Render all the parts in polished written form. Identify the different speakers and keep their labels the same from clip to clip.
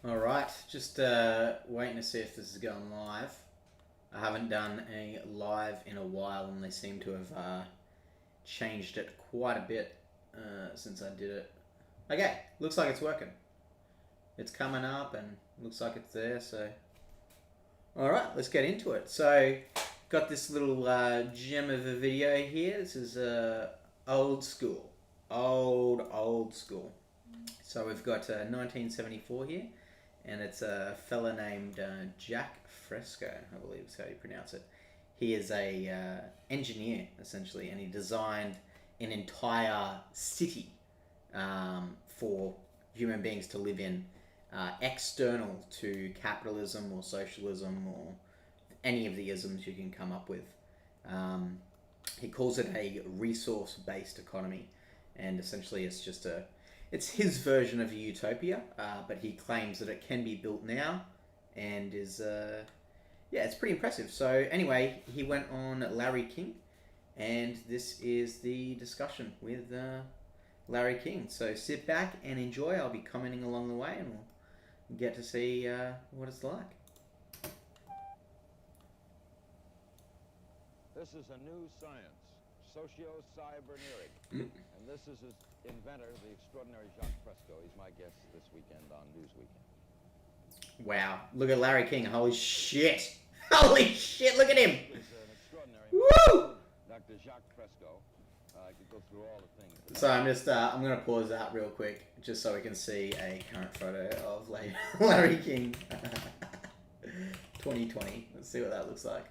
Speaker 1: Alright, just waiting to see if this is going live. I haven't done a live in a while and they seem to have changed it quite a bit since I did it. Okay, looks like it's working. It's coming up and looks like it's there, so... Alright, let's get into it. So, got this little gem of a video here. This is old school. Old school. So we've got 1974 here, and it's a fella named Jaque Fresco, I believe is how you pronounce it. He is a engineer, essentially, and he designed an entire city for human beings to live in, external to capitalism or socialism or any of the isms you can come up with. He calls it a resource-based economy, and essentially it's his version of a utopia, but he claims that it can be built now, and is it's pretty impressive. So anyway, he went on Larry King, and this is the discussion with Larry King. So sit back and enjoy. I'll be commenting along the way, and we'll get to see what it's like.
Speaker 2: This is a new science, socio-cybernetics. And this is his inventor, the extraordinary Jaque Fresco. He's my guest this weekend on News Weekend.
Speaker 1: Wow, look at Larry King. Holy shit. Holy shit, look at him.
Speaker 2: He's an extraordinary
Speaker 1: Woo!
Speaker 2: Dr. Jaque Fresco. I could go through all the things.
Speaker 1: So I'm just, I'm going to pause that real quick, just so we can see a current photo of Larry King 2020. Let's see what that looks like.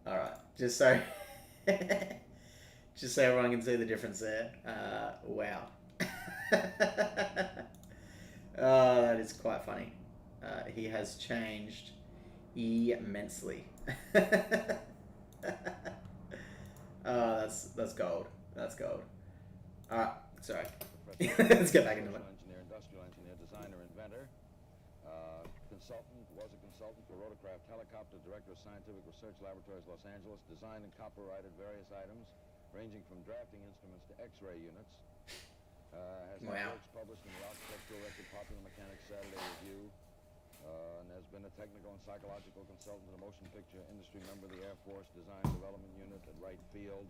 Speaker 1: Alright, just so everyone can see the difference there. Wow. Oh, that is quite funny. He has changed immensely. Oh, that's gold. That's gold. Alright, sorry. Let's get back into it.
Speaker 2: Industrial engineer, designer, inventor, consultant, was a consultant for rotorcraft helicopter, director of scientific research laboratories, Los Angeles, designed and copyrighted various items, ranging from drafting instruments to X-ray units. Has works published in the Architectural Record, Popular Mechanics, Saturday Review, and has been a technical and psychological consultant to the motion picture industry, member of the Air Force Design Development Unit at Wright Field,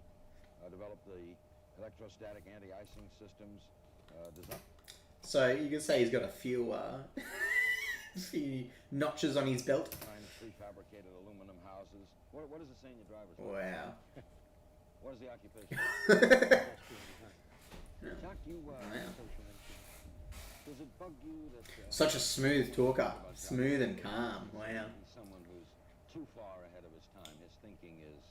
Speaker 2: developed the electrostatic anti-icing systems,
Speaker 1: So you can say he's got a few few notches on his belt.
Speaker 2: Designed prefabricated aluminum houses. What does it say in your driver's license?
Speaker 1: Wow.
Speaker 2: What is the occupation? Jaque, you does it bug you that
Speaker 1: such a smooth talker, smooth and calm. Wow.
Speaker 2: Someone who's too far ahead of his time. His thinking is,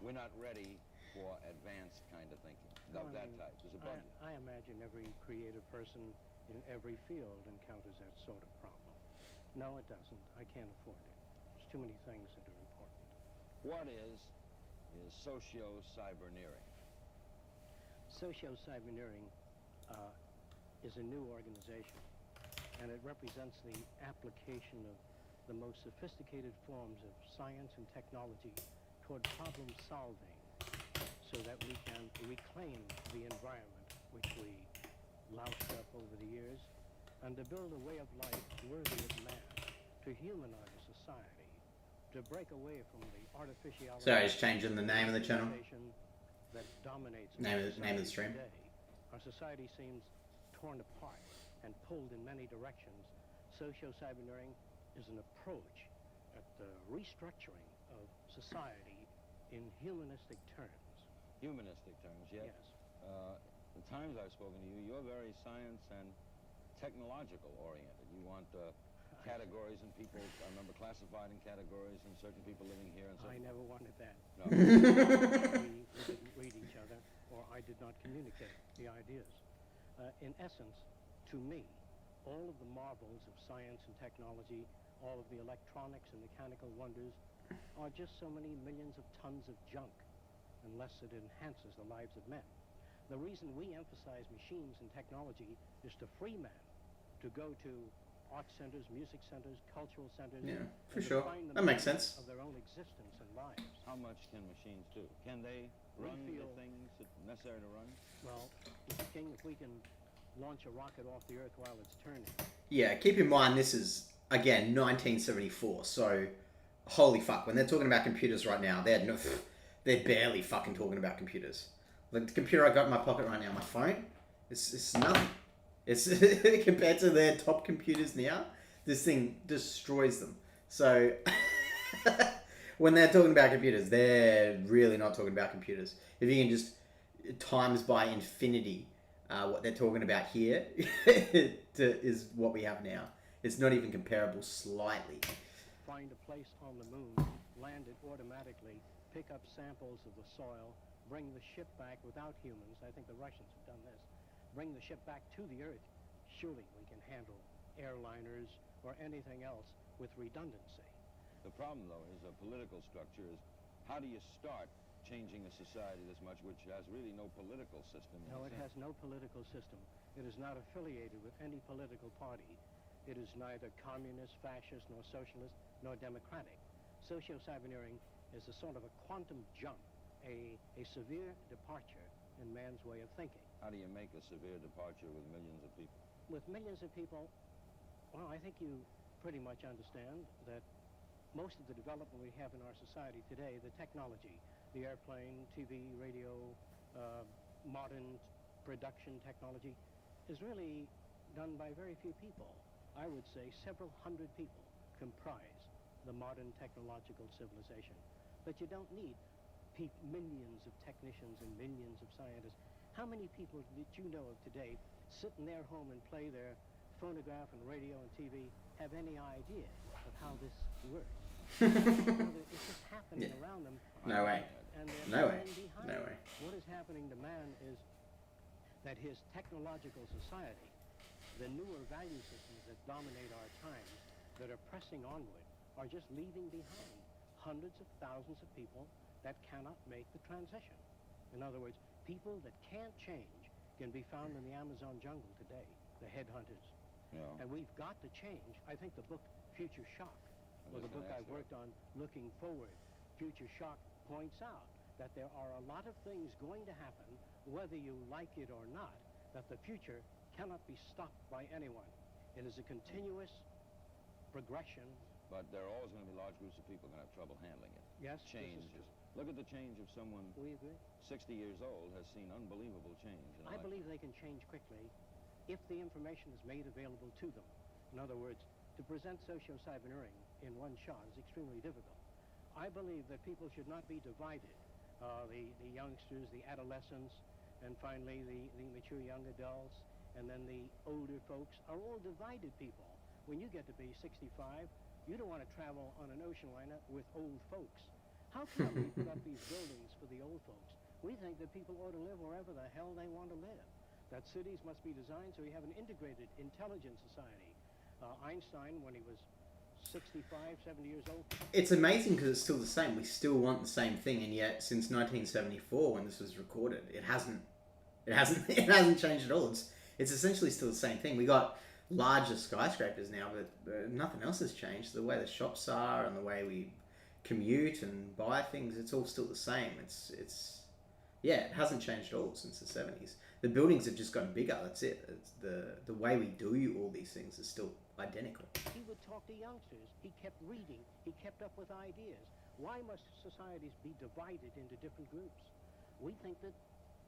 Speaker 2: we're not ready for advanced kind of thinking. Of that type. Does it bug you?
Speaker 3: I imagine every creative person in every field encounters that sort of problem. No, it doesn't. I can't afford it. There's too many things that are important.
Speaker 2: What is socio-cyberneering?
Speaker 3: Socio-cyberneering is a new organization, and it represents the application of the most sophisticated forms of science and technology toward problem solving, so that we can reclaim the environment which we loused up over the years, and to build a way of life worthy of man, to humanize society, to break away from the artificiality.
Speaker 1: Sorry, just changing the name of the channel.
Speaker 3: That dominates
Speaker 1: name of the stream.
Speaker 3: Today. Our society seems torn apart and pulled in many directions. Socio-cyberneering is an approach at the restructuring of society in humanistic terms.
Speaker 2: Humanistic terms, yes. The times I've spoken to you, you're very science and technological oriented. You want categories and people, I remember classified in categories and certain people living here and certain...
Speaker 3: I never wanted that.
Speaker 2: No.
Speaker 3: We didn't read each other, or I did not communicate the ideas. In essence, to me, all of the marvels of science and technology, all of the electronics and mechanical wonders, are just so many millions of tons of junk, unless it enhances the lives of men. The reason we emphasize machines and technology is to free man to go to art centers, music centers, cultural centers.
Speaker 1: Yeah, for sure. That makes sense.
Speaker 3: Of their own existence and lives.
Speaker 2: How much can machines do? Can they run the things that are necessary to run?
Speaker 3: Well, Mr. King, if we can launch a rocket off the Earth while it's turning.
Speaker 1: Yeah, keep in mind this is, again, 1974, so holy fuck, when they're talking about computers right now, they're barely fucking talking about computers. Like the computer I got in my pocket right now, my phone, it's nothing. It's compared to their top computers now, this thing destroys them. So when they're talking about computers, they're really not talking about computers. If you can just times by infinity what they're talking about here is what we have now. It's not even comparable slightly.
Speaker 3: Find a place on the moon, land it automatically, pick up samples of the soil, bring the ship back without humans. I think the Russians have done this. Bring the ship back to the Earth. Surely we can handle airliners or anything else with redundancy.
Speaker 2: The problem, though, is a political structure. Is how do you start changing a society this much, which has really no political system?
Speaker 3: No, it has no political system. It is not affiliated with any political party. It is neither communist, fascist, nor socialist, nor democratic. Socio-cyberneering is a sort of a quantum jump, a severe departure in man's way of thinking.
Speaker 2: How do you make a severe departure with millions of people?
Speaker 3: With millions of people, well, I think you pretty much understand that most of the development we have in our society today, the technology, the airplane, TV, radio, modern production technology, is really done by very few people. I would say several hundred people comprise the modern technological civilization. But you don't need millions of technicians and millions of scientists. How many people that you know of today sit in their home and play their phonograph and radio and TV have any idea of how this works? It's just happening around them.
Speaker 1: No way.
Speaker 3: And
Speaker 1: No way.
Speaker 3: behind
Speaker 1: No way.
Speaker 3: What is happening to man is that his technological society, the newer value systems that dominate our times, that are pressing onward, are just leaving behind hundreds of thousands of people that cannot make the transition. In other words, people that can't change can be found in the Amazon jungle today, the headhunters.
Speaker 2: Yeah.
Speaker 3: And we've got to change. I think the book Future Shock, or the book I worked on, Looking Forward, Future Shock, points out that there are a lot of things going to happen, whether you like it or not, that the future cannot be stopped by anyone. It is a continuous progression.
Speaker 2: But there are always going to be large groups of people going to have trouble handling it.
Speaker 3: Yes,
Speaker 2: Change.
Speaker 3: this is true.
Speaker 2: Look at the change of someone
Speaker 3: We agree.
Speaker 2: 60 years old has seen unbelievable change.
Speaker 3: I believe they can change quickly if the information is made available to them. In other words, to present socio-cyberneering in one shot is extremely difficult. I believe that people should not be divided. The youngsters, the adolescents, and finally the mature young adults, and then the older folks are all divided people. When you get to be 65, you don't want to travel on an ocean liner with old folks. How come we put up these buildings for the old folks? We think that people ought to live wherever the hell they want to live. That cities must be designed so we have an integrated, intelligent society. Einstein, when he was 65, 70 years old.
Speaker 1: It's amazing because it's still the same. We still want the same thing, and yet since 1974, when this was recorded, it hasn't changed at all. It's essentially still the same thing. We got larger skyscrapers now, but nothing else has changed. The way the shops are and the way we commute and buy things, it's all still the same. It hasn't changed at all since the 70s. The buildings have just gotten bigger. That's it. It's the way we do all these things is still identical.
Speaker 3: He would talk to youngsters. He kept reading. He kept up with ideas. Why must societies be divided into different groups? We think that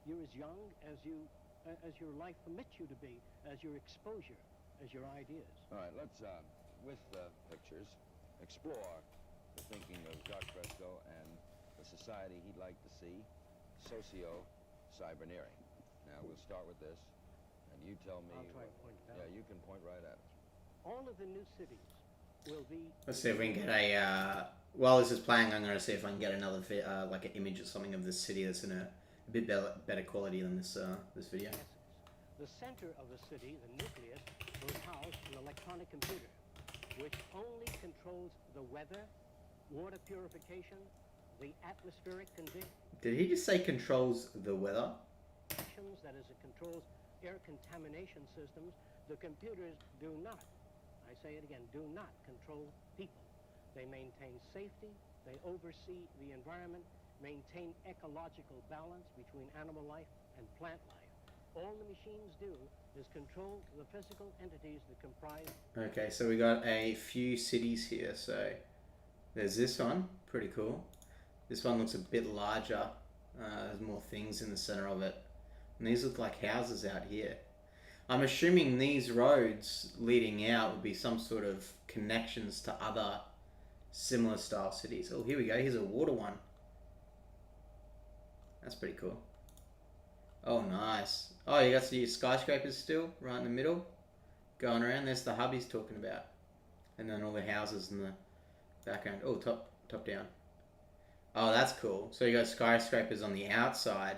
Speaker 3: you're as young as your life permits you to be, as your exposure, as your ideas.
Speaker 2: All right, let's, with pictures, explore the thinking of Jaque Fresco and the society he'd like to see, socio-cyberneering. Now, we'll start with this, and you tell me...
Speaker 3: I'll try to point it out.
Speaker 2: Yeah, you can point right at it.
Speaker 3: All of the new cities will be...
Speaker 1: Let's see if we can get a... while this is playing, I'm going to see if I can get another like an image or something of the city that's in a bit better quality than this video.
Speaker 3: Essence. The center of the city, the nucleus, will house an electronic computer, which only controls the weather, water purification, the atmospheric conditions.
Speaker 1: Did he just say controls the weather?
Speaker 3: That is, it controls air contamination systems. The computers do not, I say it again, do not control people. They maintain safety, they oversee the environment, maintain ecological balance between animal life and plant life. All the machines do is control the physical entities that comprise.
Speaker 1: Okay, so we got a few cities here. So there's this one, pretty cool. This one looks a bit larger. There's more things in the center of it. And these look like houses out here. I'm assuming these roads leading out would be some sort of connections to other similar style cities. Oh, here we go. Here's a water one. That's pretty cool. Oh, nice. Oh, you got your skyscrapers still right in the middle. Going around. There's the hub he's talking about. And then all the houses in the background. Oh, top down. Oh, that's cool. So you got skyscrapers on the outside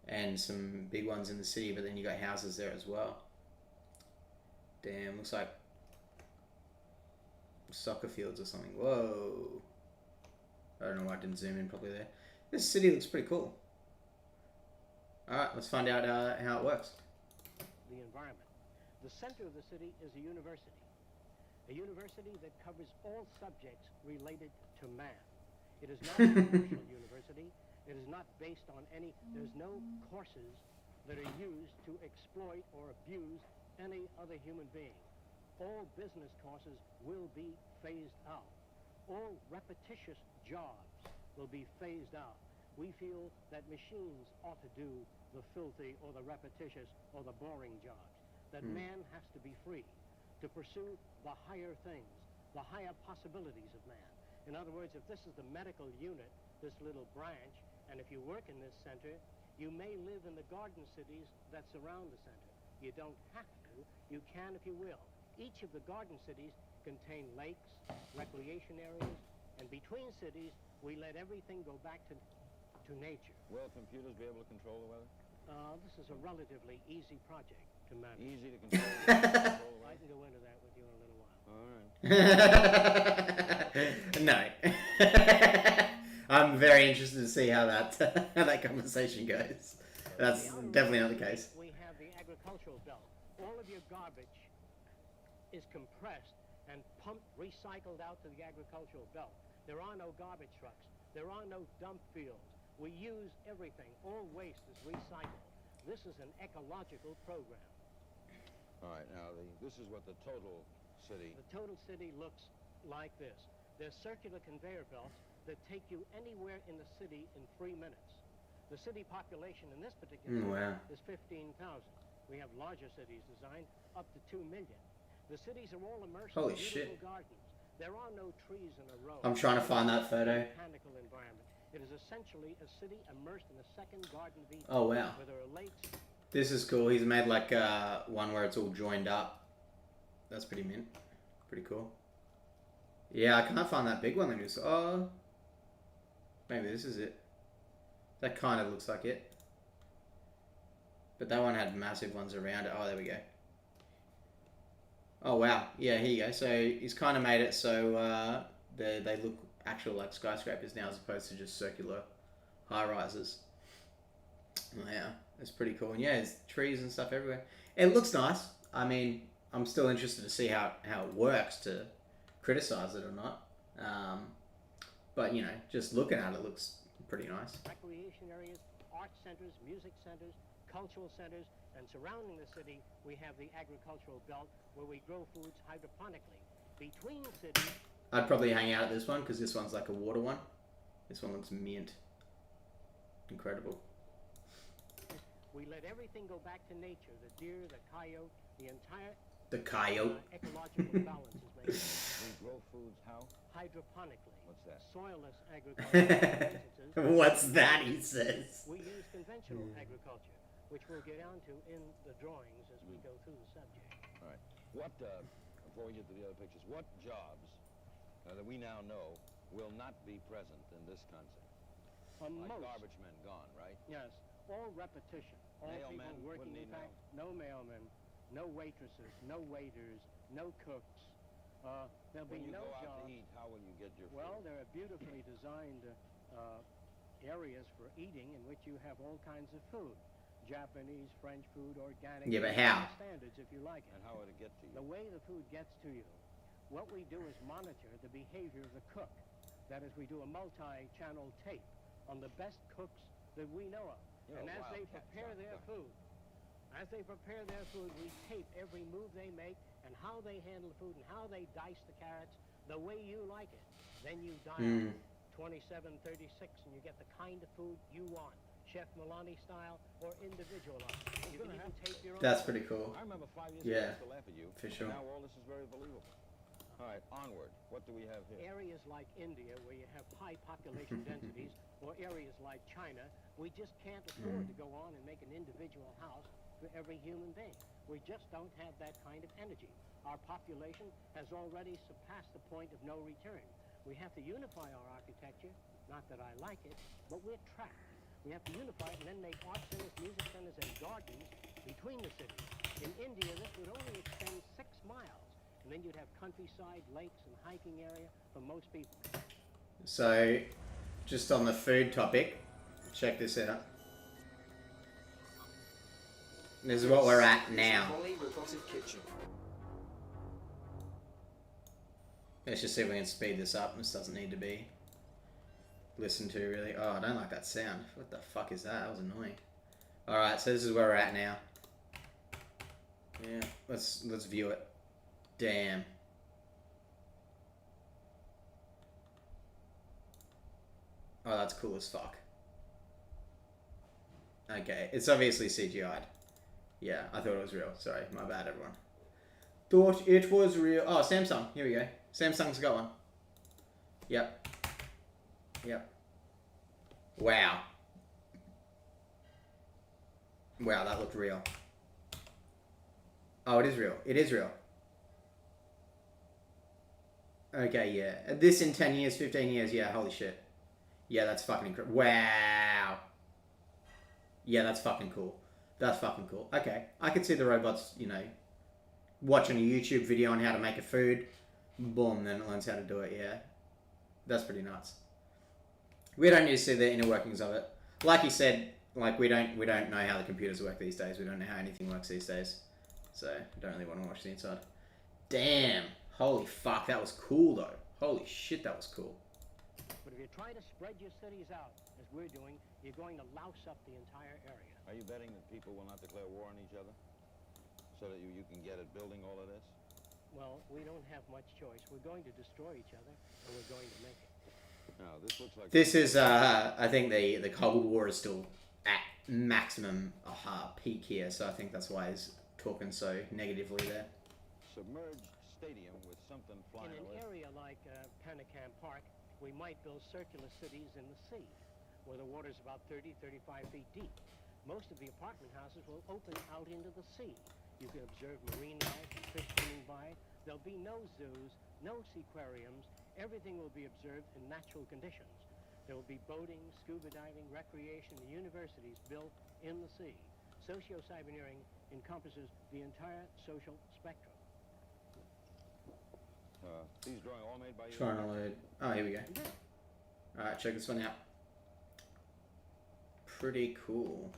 Speaker 1: and some big ones in the city, but then you got houses there as well. Damn, looks like soccer fields or something. Whoa. I don't know why I didn't zoom in properly there. This city looks pretty cool. Alright, let's find out how it works.
Speaker 3: The environment. The center of the city is a university. A university that covers all subjects related to man. It is not a commercial university. It is not based on there's no courses that are used to exploit or abuse any other human being. All business courses will be phased out. All repetitious jobs will be phased out. We feel that machines ought to do the filthy or the repetitious or the boring jobs. That man has to be free to pursue the higher things, the higher possibilities of man. In other words, if this is the medical unit, this little branch, and if you work in this center, you may live in the garden cities that surround the center. You don't have to. You can if you will. Each of the garden cities contain lakes, recreation areas, and between cities, we let everything go back to nature.
Speaker 2: Will computers be able to control the weather?
Speaker 3: This is a relatively easy project to manage.
Speaker 2: Easy to control.
Speaker 3: I can go into that with you in a little while.
Speaker 2: All right.
Speaker 1: No. I'm very interested to see how that conversation goes. That's definitely not the case.
Speaker 3: We have the agricultural belt. All of your garbage is compressed and pumped, recycled out to the agricultural belt. There are no garbage trucks. There are no dump fields. We use everything. All waste is recycled. This is an ecological program.
Speaker 2: All right, now this is what the total city...
Speaker 3: The total city looks like this. There's circular conveyor belts that take you anywhere in the city in 3 minutes. The city population in this particular area is 15,000. We have larger cities designed up to 2 million. The cities are all immersed in beautiful gardens. There are no trees in a row.
Speaker 1: I'm trying to find that photo.
Speaker 3: Mechanical environment. It is essentially a city immersed in a second Garden of Eden.
Speaker 1: Oh wow.
Speaker 3: Where there are lakes.
Speaker 1: This is cool. He's made like one where it's all joined up. That's pretty mint. Pretty cool. Yeah, I can't find that big one that is. Oh, maybe this is it. That kind of looks like it. But that one had massive ones around it. Oh, there we go. Oh wow. Yeah, here you go. So he's kind of made it so they look actual like skyscrapers now as opposed to just circular high rises. Oh, yeah, it's pretty cool. And yeah, there's trees and stuff everywhere. It looks nice. I mean, I'm still interested to see how it works to criticize it or not. But you know, just looking at it looks pretty nice.
Speaker 3: Recreation areas, art centers, music centers, cultural centers, and surrounding the city, we have the agricultural belt where we grow foods hydroponically. Between cities...
Speaker 1: I'd probably hang out at this one because this one's like a water one. This one looks mint. Incredible.
Speaker 3: We let everything go back to nature. The deer, the coyote, the entire...
Speaker 1: The coyote.
Speaker 3: Ecological balance is maintained.
Speaker 2: We grow foods how?
Speaker 3: Hydroponically.
Speaker 2: What's that?
Speaker 3: Soilless agriculture.
Speaker 1: What's that, he says?
Speaker 3: We use conventional agriculture, which we'll get onto in the drawings as we go through the subject.
Speaker 2: All right. What, before we get to the other pictures, what jobs that we now know will not be present in this concept? Like garbage men gone, right?
Speaker 3: Yes. All repetition. All
Speaker 2: Mailmen
Speaker 3: people working in fact. No mailmen, no waitresses, no waiters, no cooks. There'll be no
Speaker 2: jobs. When you go out to
Speaker 3: jobs.
Speaker 2: eat, how will you get your food?
Speaker 3: Well, there are beautifully designed areas for eating in which you have all kinds of food. Japanese, French food, organic.
Speaker 1: Yeah, but how?
Speaker 3: Standards, if you like it.
Speaker 2: And how would it get to you?
Speaker 3: The way the food gets to you, what we do is monitor the behavior of the cook. That is, we do a multi-channel tape on the best cooks that we know of.
Speaker 2: You're
Speaker 3: and
Speaker 2: a
Speaker 3: as they
Speaker 2: wildcat,
Speaker 3: prepare their
Speaker 2: Jaque.
Speaker 3: food, As they prepare their food, we tape every move they make and how they handle the food and how they dice the carrots the way you like it. Then you dial 2736 and you get the kind of food you want. Chef Milani style or individualized. You can even tape your own.
Speaker 1: That's pretty cool.
Speaker 2: I remember 5 years ago, I
Speaker 1: Yeah,
Speaker 2: used to laugh at you.
Speaker 1: for sure.
Speaker 2: Now all this is very believable. All right, onward. What do we have here?
Speaker 3: Areas like India, where you have high population densities, or areas like China, we just can't afford to go on and make an individual house for every human being. We just don't have that kind of energy. Our population has already surpassed the point of no return. We have to unify our architecture. Not that I like it, but we're trapped. We have to unify it and then make art centers, music centers, and gardens between the cities. In India, this would only extend 6 miles. And then you'd have countryside, lakes, and hiking area for most people.
Speaker 1: So, just on the food topic, check this out. This is what we're at now. Let's just see if we can speed this up. This doesn't need to be listened to, really. Oh, I don't like that sound. What the fuck is that? That was annoying. Alright, so this is where we're at now. Yeah, let's view it. Damn. Oh, that's cool as fuck. Okay, it's obviously CGI'd. Yeah, I thought it was real. Sorry, my bad, everyone. Thought it was real. Oh, Samsung. Here we go. Samsung's got one. Yep. Yep. Wow. Wow, that looked real. Oh, it is real. It is real. Okay, yeah. This in 10 years, 15 years, yeah, holy shit. Yeah, that's fucking incredible. Wow. Yeah, that's fucking cool. That's fucking cool. Okay, I could see the robots, you know, watching a YouTube video on how to make a food. Boom, then it learns how to do it, yeah. That's pretty nuts. We don't need to see the inner workings of it. Like you said, like we don't know how the computers work these days. We don't know how anything works these days. So, don't really want to watch the inside. Damn. Holy fuck, that was cool though. Holy shit, that was cool.
Speaker 3: But if you try to spread your cities out, as we're doing, you're going to louse up the entire area.
Speaker 2: Are you betting that people will not declare war on each other? So that you can get at building all of this?
Speaker 3: Well, we don't have much choice. We're going to destroy each other, and we're going to make it.
Speaker 2: Now, this looks like...
Speaker 1: This is, I think the Cold War is still at maximum peak here, so I think that's why he's talking so negatively there.
Speaker 2: Submerged stadium with something flying
Speaker 3: In
Speaker 2: away.
Speaker 3: an area like Panicam Park, we might build circular cities in the sea, where the water's about 30, 35 feet deep. Most of the apartment houses will open out into the sea. You can observe marine life and fish swimming by. There'll be no zoos, no seaquariums. Everything will be observed in natural conditions. There will be boating, scuba diving, recreation, and universities built in the sea. Socio-cyberneering encompasses the entire social spectrum.
Speaker 2: These drawings all made by you?
Speaker 1: Trying to load. Oh, here we go. Alright, check this one out. Pretty cool.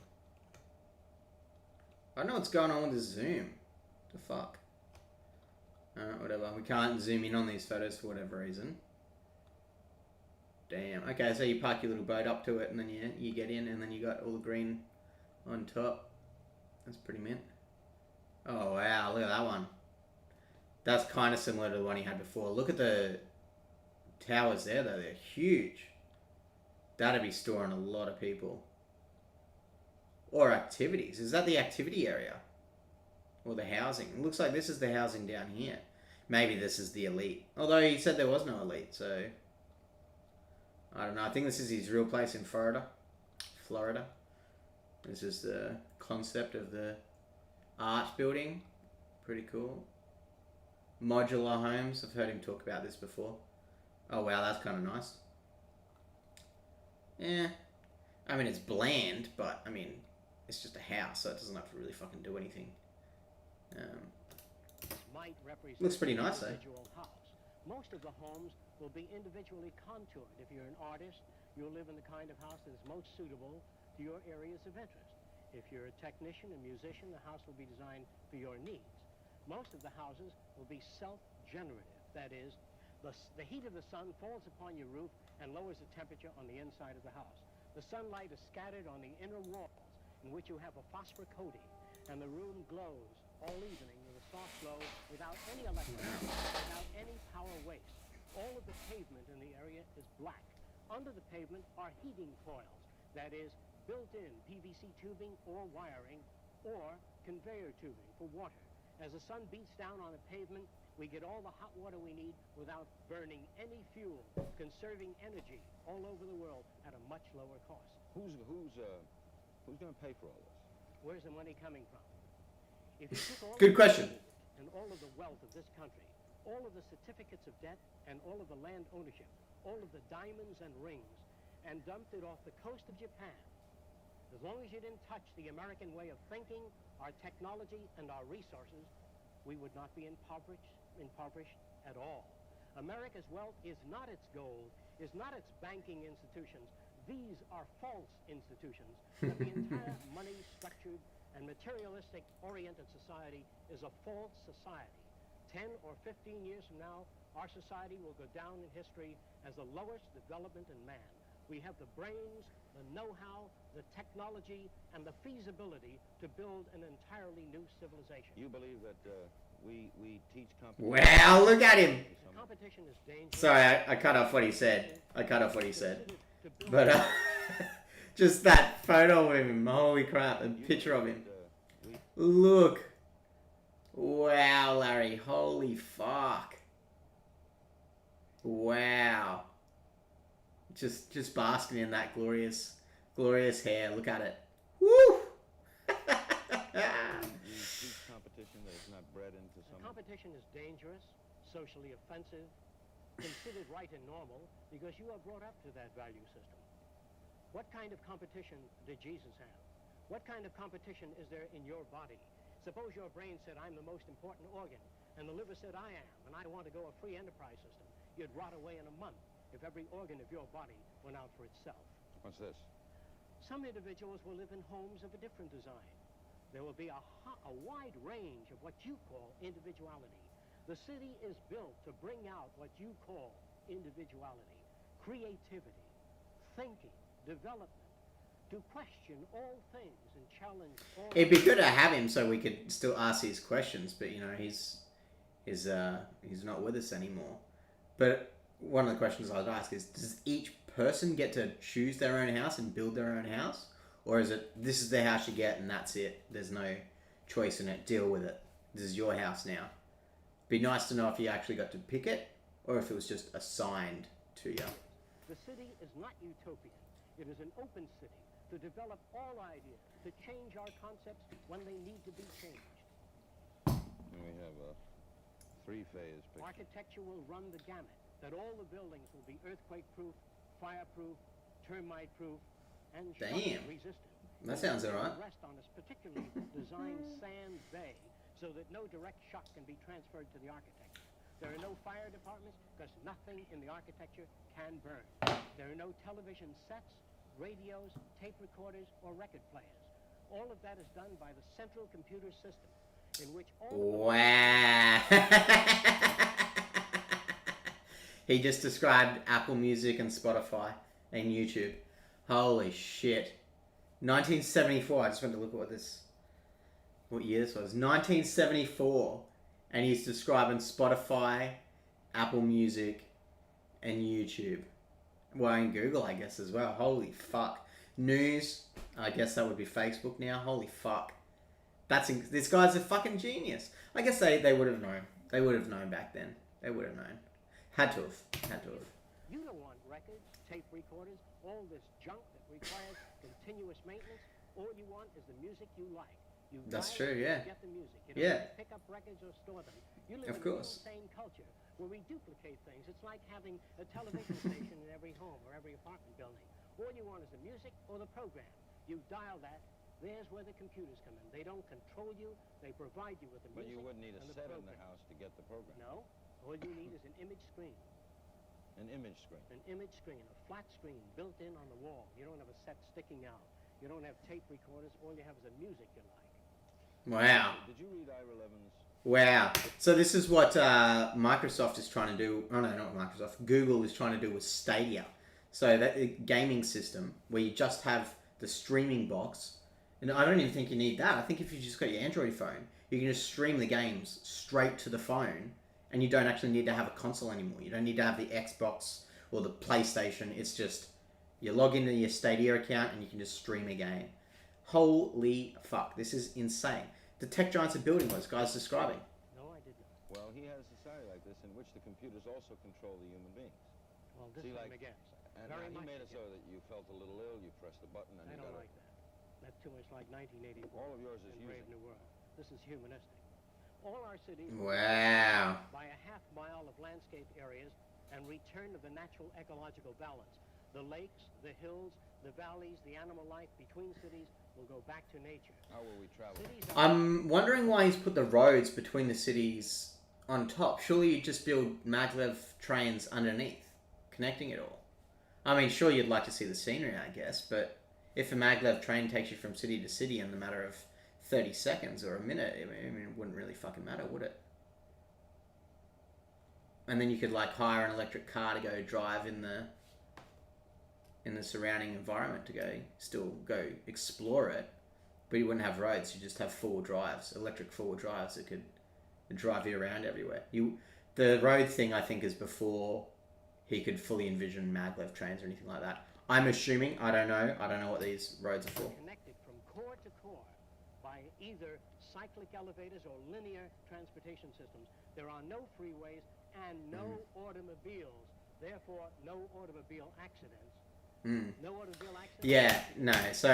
Speaker 1: I don't know what's going on with the zoom. The fuck? Whatever. We can't zoom in on these photos for whatever reason. Damn. Okay, so you park your little boat up to it, and then you get in, and then you got all the green on top. That's pretty mint. Oh wow, look at that one. That's kind of similar to the one he had before. Look at the towers there, though. They're huge. That'd be storing a lot of people. Or activities. Is that the activity area? Or the housing? It looks like this is the housing down here. Maybe this is the elite. Although he said there was no elite, so... I don't know. I think this is his real place in Florida. This is the concept of the art building. Pretty cool. Modular homes. I've heard him talk about this before. Oh wow, that's kind of nice. Yeah. I mean, it's bland, but, I mean, it's just a house, so it doesn't have to really fucking do anything. Looks pretty nice, though.
Speaker 3: Most of the homes will be individually contoured. If you're an artist, you'll live in the kind of house that is most suitable to your areas of interest. If you're a technician, a musician, the house will be designed for your needs. Most of the houses will be self-generative. That is, the heat of the sun falls upon your roof and lowers the temperature on the inside of the house. The sunlight is scattered on the inner walls, in which you have a phosphor coating. and the room glows all evening with a soft glow without any electricity, without any power waste. All of the pavement in the area is black. Under the pavement are heating coils, that is, built-in PVC tubing or wiring, or conveyor tubing for water. As the sun beats down on the pavement, we get all the hot water we need without burning any fuel, conserving energy all over the world at a much lower cost.
Speaker 2: Who's going to pay for all this?
Speaker 3: Where's the money coming from? If you took all
Speaker 1: Good
Speaker 3: of the
Speaker 1: question.
Speaker 3: gold and all of the wealth of this country, all of the certificates of debt and all of the land ownership, all of the diamonds and rings, and dumped it off the coast of Japan, as long as you didn't touch the American way of thinking, our technology, and our resources, we would not be impoverished at all. America's wealth is not its gold, is not its banking institutions. These are false institutions. And the entire money-structured and materialistic-oriented society is a false society. 10 or 15 years from now, our society will go down in history as the lowest development in man. We have the brains, the know-how, the technology, and the feasibility to build an entirely new civilization.
Speaker 2: You believe that we teach competition?
Speaker 1: Wow, look at him.
Speaker 3: Competition is dangerous.
Speaker 1: Sorry, I cut off what he said. But just that photo of him, holy crap, a picture of him. Look. Wow, Larry, holy fuck. Wow. Just basking in that glorious hair. Look at it. Woo!
Speaker 2: You teach competition that is not bred into some...
Speaker 3: Competition is dangerous, socially offensive, considered right and normal, because you are brought up to that value system. What kind of competition did Jesus have? What kind of competition is there in your body? Suppose your brain said, I'm the most important organ, and the liver said, I am, and I want to go a free enterprise system. You'd rot away in a month if every organ of your body went out for itself.
Speaker 2: What's this?
Speaker 3: Some individuals will live in homes of a different design. There will be a wide range of what you call individuality. The city is built to bring out what you call individuality, creativity, thinking, development, to question all things and challenge all...
Speaker 1: It'd be good to have him so we could still ask his questions, but you know, he's not with us anymore. But one of the questions I'd ask is, does each person get to choose their own house and build their own house? Or is it, this is the house you get and that's it? There's no choice in it. Deal with it. This is your house now. Be nice to know if you actually got to pick it or if it was just assigned to you.
Speaker 3: The city is not utopian. It is an open city to develop all ideas, to change our concepts when they need to be changed.
Speaker 2: And we have a three-phase picture.
Speaker 3: Architecture will run the gamut, that all the buildings will be earthquake-proof, fire-proof, termite-proof, and shock-resistant.
Speaker 1: That sounds alright.
Speaker 3: Rest on this particularly designed sand bay so that no direct shock can be transferred to the architecture. There are no fire departments because nothing in the architecture can burn. There are no television sets, radios, tape recorders, or record players. All of that is done by the central computer system in which all...
Speaker 1: Wow. He just described Apple Music and Spotify and YouTube. Holy shit. 1974. I just went to look at what year this was. 1974. And he's describing Spotify, Apple Music, and YouTube. Well, and Google, I guess, as well. Holy fuck. News. I guess that would be Facebook now. Holy fuck. This guy's a fucking genius. I guess they would have known. They would have known back then. They would have known. Had to have.
Speaker 3: You don't want records, tape recorders, all this junk that requires continuous maintenance. All you want is the music you like. You
Speaker 1: That's
Speaker 3: dial
Speaker 1: true,
Speaker 3: it,
Speaker 1: yeah.
Speaker 3: you get the music. You
Speaker 1: Yeah.
Speaker 3: don't pick up records or store them. You live
Speaker 1: Of
Speaker 3: in
Speaker 1: course.
Speaker 3: an insane culture where we duplicate things. It's like having a television station in every home or every apartment building. All you want is the music or the program. You dial that. There's where the computers come in. They don't control you. They provide you with the
Speaker 2: But
Speaker 3: music
Speaker 2: you wouldn't need a
Speaker 3: and the
Speaker 2: set in
Speaker 3: program.
Speaker 2: the house to get the program.
Speaker 3: No. All you need is an image screen.
Speaker 2: An image screen.
Speaker 3: An image screen, a flat screen built in on the wall. You don't have a set sticking out. You don't have tape recorders. All you have is the music you like.
Speaker 1: Wow.
Speaker 2: Did you read Ira Levin's?
Speaker 1: Wow. So this is what Microsoft is trying to do. Oh no, not Microsoft. Google is trying to do with Stadia. So that gaming system where you just have the streaming box And I don't even think you need that. I think if you just got your Android phone, you can just stream the games straight to the phone, and you don't actually need to have a console anymore. You don't need to have the Xbox or the PlayStation. It's just you log into your Stadia account and you can just stream a game. Holy fuck, this is insane. The tech giants are building what this guy's describing.
Speaker 3: No, I did not.
Speaker 2: Well, he had a society like this in which the computers also control the human beings.
Speaker 3: Well, this
Speaker 2: See,
Speaker 3: time
Speaker 2: like,
Speaker 3: against.
Speaker 2: And
Speaker 3: Very
Speaker 2: he
Speaker 3: much
Speaker 2: made it so
Speaker 3: against.
Speaker 2: that you felt a little ill, you pressed the button, and
Speaker 3: I
Speaker 2: you
Speaker 3: don't
Speaker 2: got
Speaker 3: like that. That's too much like 1984.
Speaker 2: All of yours is
Speaker 3: in Brave
Speaker 2: using.
Speaker 3: New World. This is humanistic. All our cities
Speaker 1: Wow.
Speaker 3: by a half mile of landscape areas and return to the natural ecological balance. The lakes, the hills, the valleys, the animal life between cities will go back to nature.
Speaker 2: How will we travel?
Speaker 1: I'm wondering why he's put the roads between the cities on top. Surely you'd just build maglev trains underneath, connecting it all. I mean, sure, you'd like to see the scenery, I guess, but if a maglev train takes you from city to city in the matter of 30 seconds or a minute, I mean, it wouldn't really fucking matter, would it? And then you could like hire an electric car to go drive in the surrounding environment to go explore it, but you wouldn't have roads. You just have four-wheel drives, electric four-wheel drives that could drive you around everywhere. The road thing I think is before he could fully envision maglev trains or anything like that. I'm assuming. I don't know what these roads are for.
Speaker 3: Connected from core to core by either cyclic elevators or linear transportation systems. There are no freeways and no automobiles. Therefore, no automobile accidents. No automobile accidents.
Speaker 1: Yeah, no. So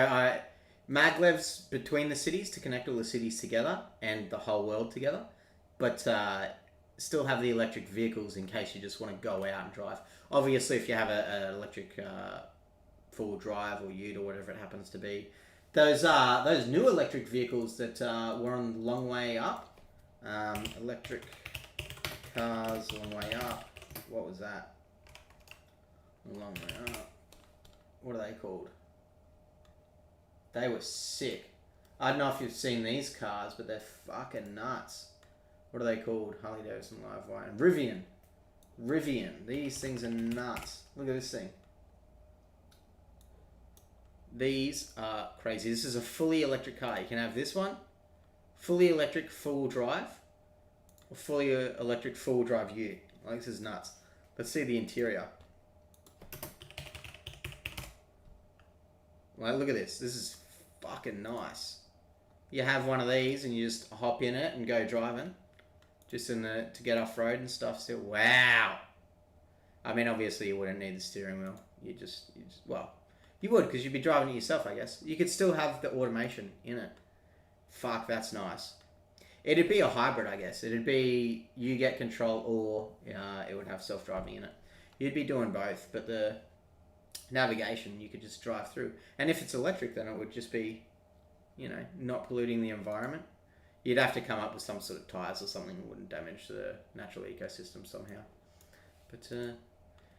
Speaker 1: maglevs between the cities to connect all the cities together and the whole world together, but still have the electric vehicles in case you just want to go out and drive. Obviously, if you have an electric four-wheel drive or ute or whatever it happens to be, those new electric vehicles that were on the long way up, electric cars long way up. What was that? Long way up. What are they called? They were sick. I don't know if you've seen these cars, but they're fucking nuts. What are they called? Harley Davidson Live Wire. Rivian. These things are nuts. Look at this thing. These are crazy. This is a fully electric car. You can have this one, fully electric full drive, or fully electric full drive ute. Like, this is nuts. Let's see the interior. Like, look at this. This is fucking nice. You have one of these and you just hop in it and go driving. Just to get off road and stuff still. Wow. I mean, obviously you wouldn't need the steering wheel. You just well, you would, because you'd be driving it yourself, I guess. You could still have the automation in it. Fuck, that's nice. It'd be a hybrid, I guess. It'd be you get control or it would have self-driving in it. You'd be doing both, but the navigation you could just drive through. And if it's electric, then it would just be, not polluting the environment. You'd have to come up with some sort of tires or something that wouldn't damage the natural ecosystem somehow. But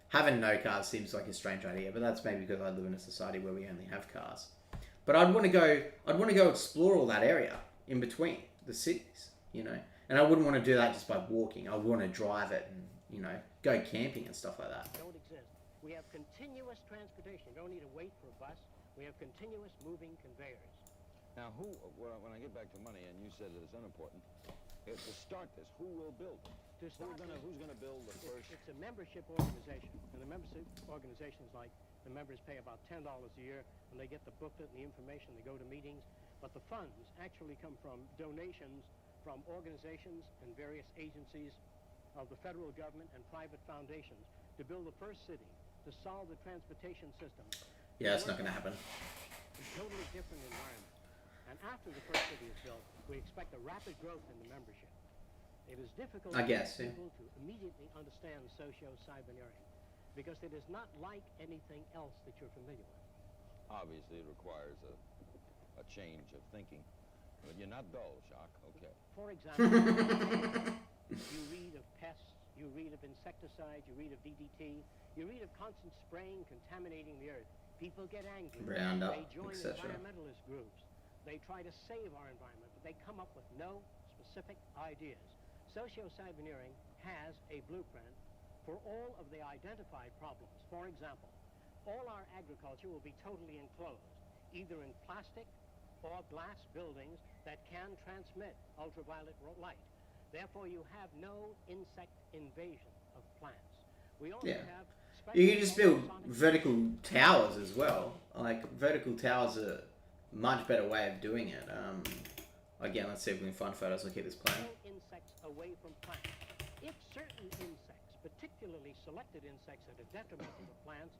Speaker 1: having no cars seems like a strange idea. But that's maybe because I live in a society where we only have cars. But I'd want to go explore all that area in between the cities, And I wouldn't want to do that just by walking. I would want to drive it and go camping and stuff like that.
Speaker 3: Don't exist. We have continuous transportation. You don't need to wait for a bus. We have continuous moving conveyors.
Speaker 2: Now, when I get back to money, and you said that it's unimportant, to start this, who will build them? Who's gonna build the first?
Speaker 3: It's a membership organization, and the membership organizations, like, the members pay about $10 a year, and they get the booklet and the information. They go to meetings, but the funds actually come from donations from organizations and various agencies of the federal government and private foundations to build the first city, to solve the transportation system.
Speaker 1: Yeah, it's not going to happen.
Speaker 3: A totally different environment. And after the first city is built, we expect a rapid growth in the membership. It is difficult
Speaker 1: I guess,
Speaker 3: for people to immediately understand socio-cybernetics because it is not like anything else that you're familiar with.
Speaker 2: Obviously, it requires a change of thinking. But you're not dull, Jaque. Okay.
Speaker 3: For example, you read of pests, you read of insecticides, you read of DDT, you read of constant spraying contaminating the earth. People get angry.
Speaker 1: Roundup,
Speaker 3: they join
Speaker 1: etc.
Speaker 3: environmentalist groups. They try to save our environment, but they come up with no specific ideas. Socio-cyberneering has a blueprint for all of the identified problems. For example, all our agriculture will be totally enclosed, either in plastic or glass buildings that can transmit ultraviolet light. Therefore, you have no insect invasion of plants. We only
Speaker 1: Yeah.
Speaker 3: have
Speaker 1: You can just build
Speaker 3: ultrasonic
Speaker 1: vertical towers as well. Like, vertical towers are a much better way of doing it. Again, let's see if we can find photos. I'll keep this playing.
Speaker 3: all insects away from plants. If certain insects, particularly selected insects that are detrimental to plants,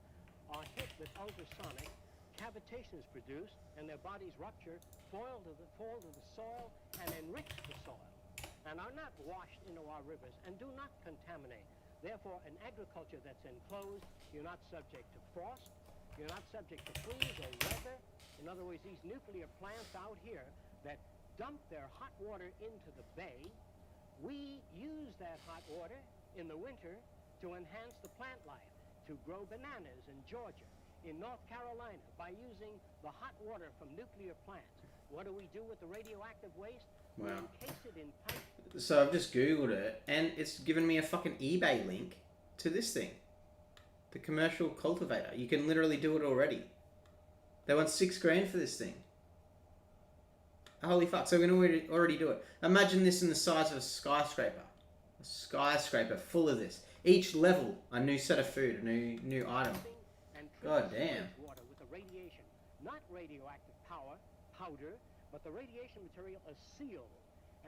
Speaker 3: are hit with ultrasonic, cavitation is produced and their bodies rupture, fall to the soil, and enrich the soil, and are not washed into our rivers and do not contaminate. Therefore, an agriculture that's enclosed, you're not subject to frost, you're not subject to freeze or weather. In other words, these nuclear plants out here that dump their hot water into the bay, we use that hot water in the winter to enhance the plant life, to grow bananas in Georgia, in North Carolina, by using the hot water from nuclear plants. What do we do with the radioactive waste? We
Speaker 1: Wow.
Speaker 3: encase it in pipe.
Speaker 1: So I've just Googled it, and it's given me a fucking eBay link to this thing. The commercial cultivator. You can literally do it already. They want $6,000 for this thing. Holy fuck, so we can already do it. Imagine this in the size of a skyscraper. A skyscraper full of this. Each level, a new set of food, a new item.
Speaker 3: And
Speaker 1: God
Speaker 3: treat
Speaker 1: damn.
Speaker 3: sewage water with the radiation, not radioactive powder, but the radiation material is sealed.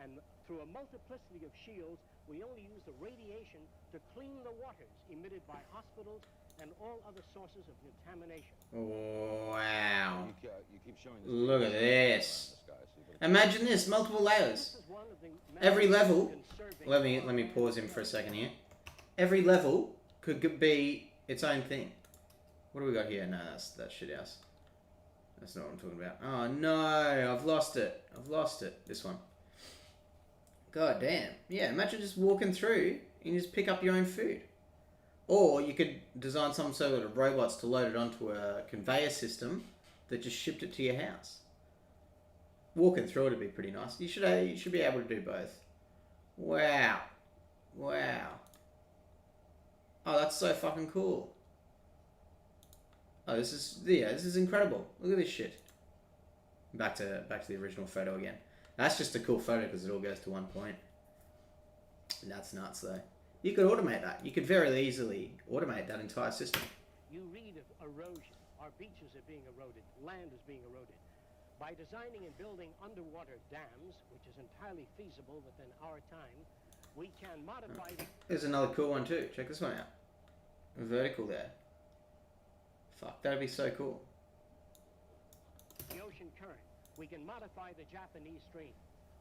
Speaker 3: And through a multiplicity of shields, we only use the radiation to clean the waters emitted by hospitals and all other sources of contamination.
Speaker 1: Wow.
Speaker 2: You keep showing this.
Speaker 1: Look at this.
Speaker 2: This guy, so you better-
Speaker 1: Imagine this, multiple layers.
Speaker 3: This is one of the
Speaker 1: Every
Speaker 3: methods of
Speaker 1: level,
Speaker 3: conserving
Speaker 1: let me
Speaker 3: our
Speaker 1: pause him for a second here. Every level could be its own thing. What do we got here? No, that's shit house. That's not what I'm talking about. Oh no, I've lost it. This one. God damn. Yeah, imagine just walking through and you just pick up your own food. Or you could design some sort of robots to load it onto a conveyor system that just shipped it to your house. Walking through it would be pretty nice. You should be able to do both. Wow. Oh, that's so fucking cool. Oh, this is incredible. Look at this shit. Back to the original photo again. That's just a cool photo because it all goes to one point. And that's nuts though. You could automate that. You could very easily automate that entire system.
Speaker 3: You read of erosion. Our beaches are being eroded. Land is being eroded. By designing and building underwater dams, which is entirely feasible within our time, we can modify the
Speaker 1: There's another cool one too. Check this one out. Vertical there. Fuck, that'd be so cool.
Speaker 3: ocean current. We can modify the Japanese stream.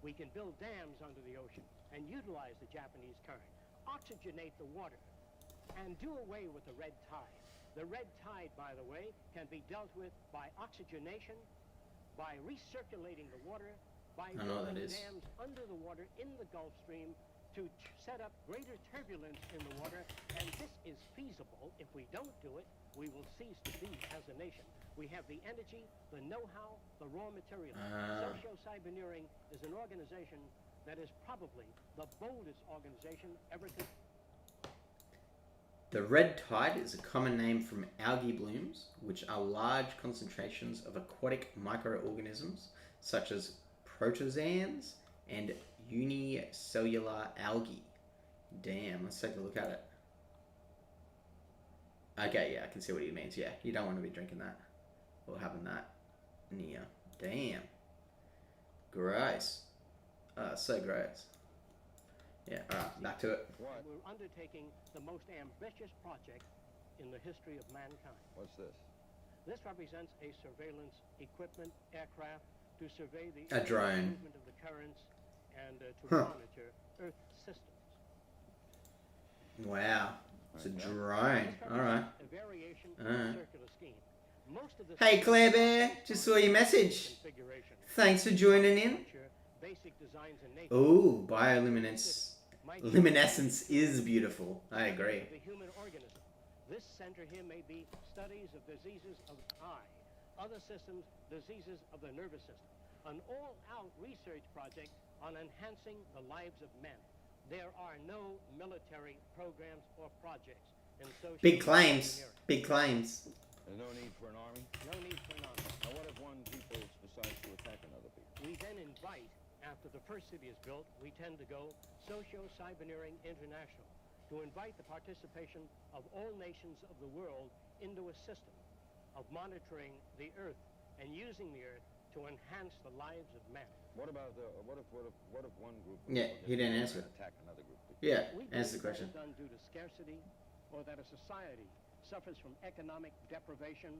Speaker 3: We can build dams under the ocean and utilize the Japanese current, oxygenate the water, and do away with the red tide. The red tide, by the way, can be dealt with by oxygenation, by recirculating the water, by building dams under the water in the Gulf Stream to set up greater turbulence in the water, and this is feasible. If we don't do it, we will cease to be as a nation. We have the energy, the know-how, the raw material. Socio-Cyberneering is an organization that is probably the boldest organization ever to...
Speaker 1: The red tide is a common name from algae blooms, which are large concentrations of aquatic microorganisms such as protozoans and unicellular algae. Damn, let's take a look at it. Okay, yeah, I can see what he means. Yeah, you don't want to be drinking that or having that near. Damn. Gross. So gross. Yeah, alright, back to it.
Speaker 2: What?
Speaker 3: We're undertaking the most ambitious project in the history of mankind.
Speaker 2: What's this?
Speaker 3: This represents a surveillance equipment aircraft to survey the
Speaker 1: drone.
Speaker 3: movement of the currents and to monitor Earth systems.
Speaker 1: Wow. It's a
Speaker 2: Okay.
Speaker 1: drone.
Speaker 3: This
Speaker 1: Alright.
Speaker 3: represents a variation of the circular scheme. Most of the
Speaker 1: Hey Claire Bear, just saw your message.
Speaker 3: configuration.
Speaker 1: Thanks for joining in.
Speaker 3: Basic designs in nature.
Speaker 1: Ooh, bioluminescence is beautiful. I agree.
Speaker 3: The human organism. This center here may be studies of diseases of the eye, other systems, diseases of the nervous system. An all-out research project on enhancing the lives of men. There are no military programs or projects in social
Speaker 1: Big claims.
Speaker 3: engineering.
Speaker 1: Big claims.
Speaker 2: There's no need for an army?
Speaker 3: No need for an army.
Speaker 2: Now, what if one people decides to attack another people?
Speaker 3: We then invite, after the first city is built, we tend to go Socio-Cyberneering International, to invite the participation of all nations of the world into a system of monitoring the Earth and using the Earth to enhance the lives of men.
Speaker 2: What about what if one group of
Speaker 1: Yeah,
Speaker 2: people
Speaker 1: he didn't
Speaker 2: gets
Speaker 1: answer
Speaker 2: together
Speaker 1: it.
Speaker 2: and attack another group of people?
Speaker 1: Yeah,
Speaker 3: We
Speaker 1: answer the
Speaker 3: believe
Speaker 1: question.
Speaker 3: that is done due to scarcity, or that a society suffers from economic deprivation,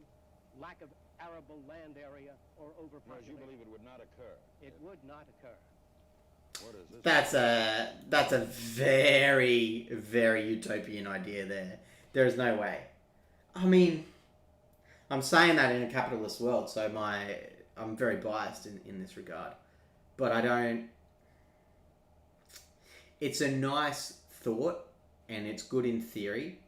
Speaker 3: lack of arable land area, or
Speaker 2: Whereas you
Speaker 3: overpopulation.
Speaker 2: believe it would not occur.
Speaker 3: It would not occur.
Speaker 2: What is this?
Speaker 1: That's a very, very utopian idea there. There is no way. I mean, I'm saying that in a capitalist world, so I'm very biased in this regard. But I don't... It's a nice thought, and it's good in theory,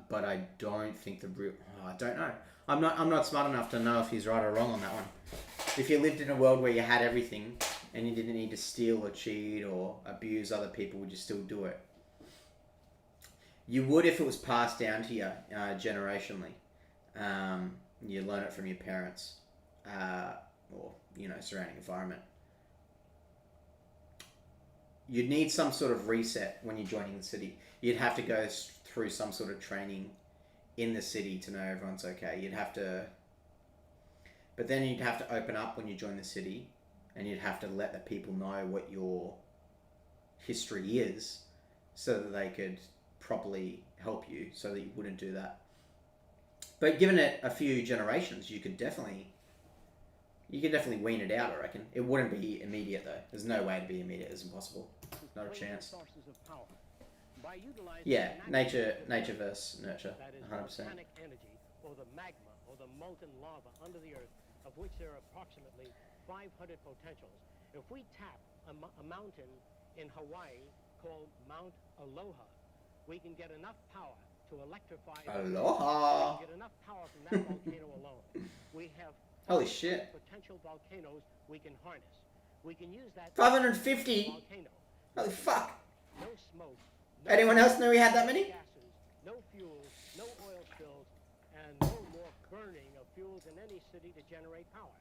Speaker 1: but I don't think I don't know. I'm not smart enough to know if he's right or wrong on that one. If you lived in a world where you had everything, and you didn't need to steal or cheat or abuse other people, would you still do it? You would if it was passed down to you generationally. You learn it from your parents or surrounding environment. You'd need some sort of reset when you're joining the city. You'd have to go through some sort of training in the city to know everyone's okay. But then you'd have to open up when you join the city, and you'd have to let the people know what your history is, so that they could properly help you, so that you wouldn't do that. But given it a few generations, you could definitely wean it out, I reckon. It wouldn't be immediate, though. There's no way to be immediate. It's impossible. Not a chance.
Speaker 3: Sources of power. By utilizing
Speaker 1: Yeah,
Speaker 3: natural
Speaker 1: nature versus nurture,
Speaker 3: that is
Speaker 1: 100%.
Speaker 3: volcanic energy, or the magma, or the molten lava under the Earth, of which there are approximately 500 potentials. If we tap a mountain in Hawaii called Mount Aloha, we can get enough power to electrify.
Speaker 1: Aloha!
Speaker 3: We can get enough power from that volcano alone. We have
Speaker 1: Holy shit.
Speaker 3: potential volcanoes we can harness. We can use that
Speaker 1: 550?
Speaker 3: volcano.
Speaker 1: Holy fuck!
Speaker 3: No smoke. No
Speaker 1: Anyone else know we had that many?
Speaker 3: gases, no fuels, no oil spills, and no more burning of fuels in any city to generate power.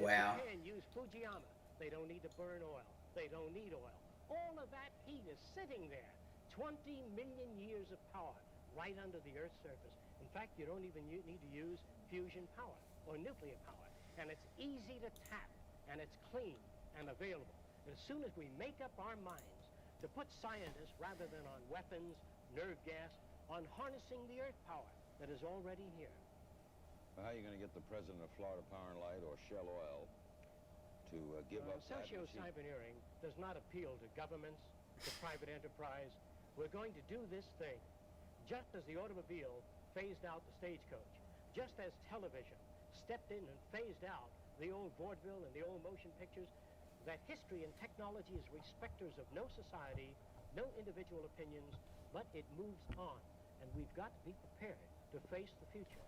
Speaker 1: Wow.
Speaker 3: If Japan use Fujiyama, they don't need to burn oil. They don't need oil. All of that heat is sitting there. 20 million years of power right under the Earth's surface. In fact, you don't even need to use fusion power or nuclear power. And it's easy to tap, and it's clean and available. As soon as we make up our minds to put scientists, rather than on weapons, nerve gas, on harnessing the Earth power that is already here.
Speaker 2: Well, how are you going to get the president of Florida Power and Light or Shell Oil to give up that machine?
Speaker 3: Socio-cyberneering does not appeal to governments, to private enterprise. We're going to do this thing just as the automobile phased out the stagecoach, just as television stepped in and phased out the old vaudeville and the old motion pictures. That history and technology is respecters of no society, no individual opinions, but it moves on. And we've got to be prepared to face the future.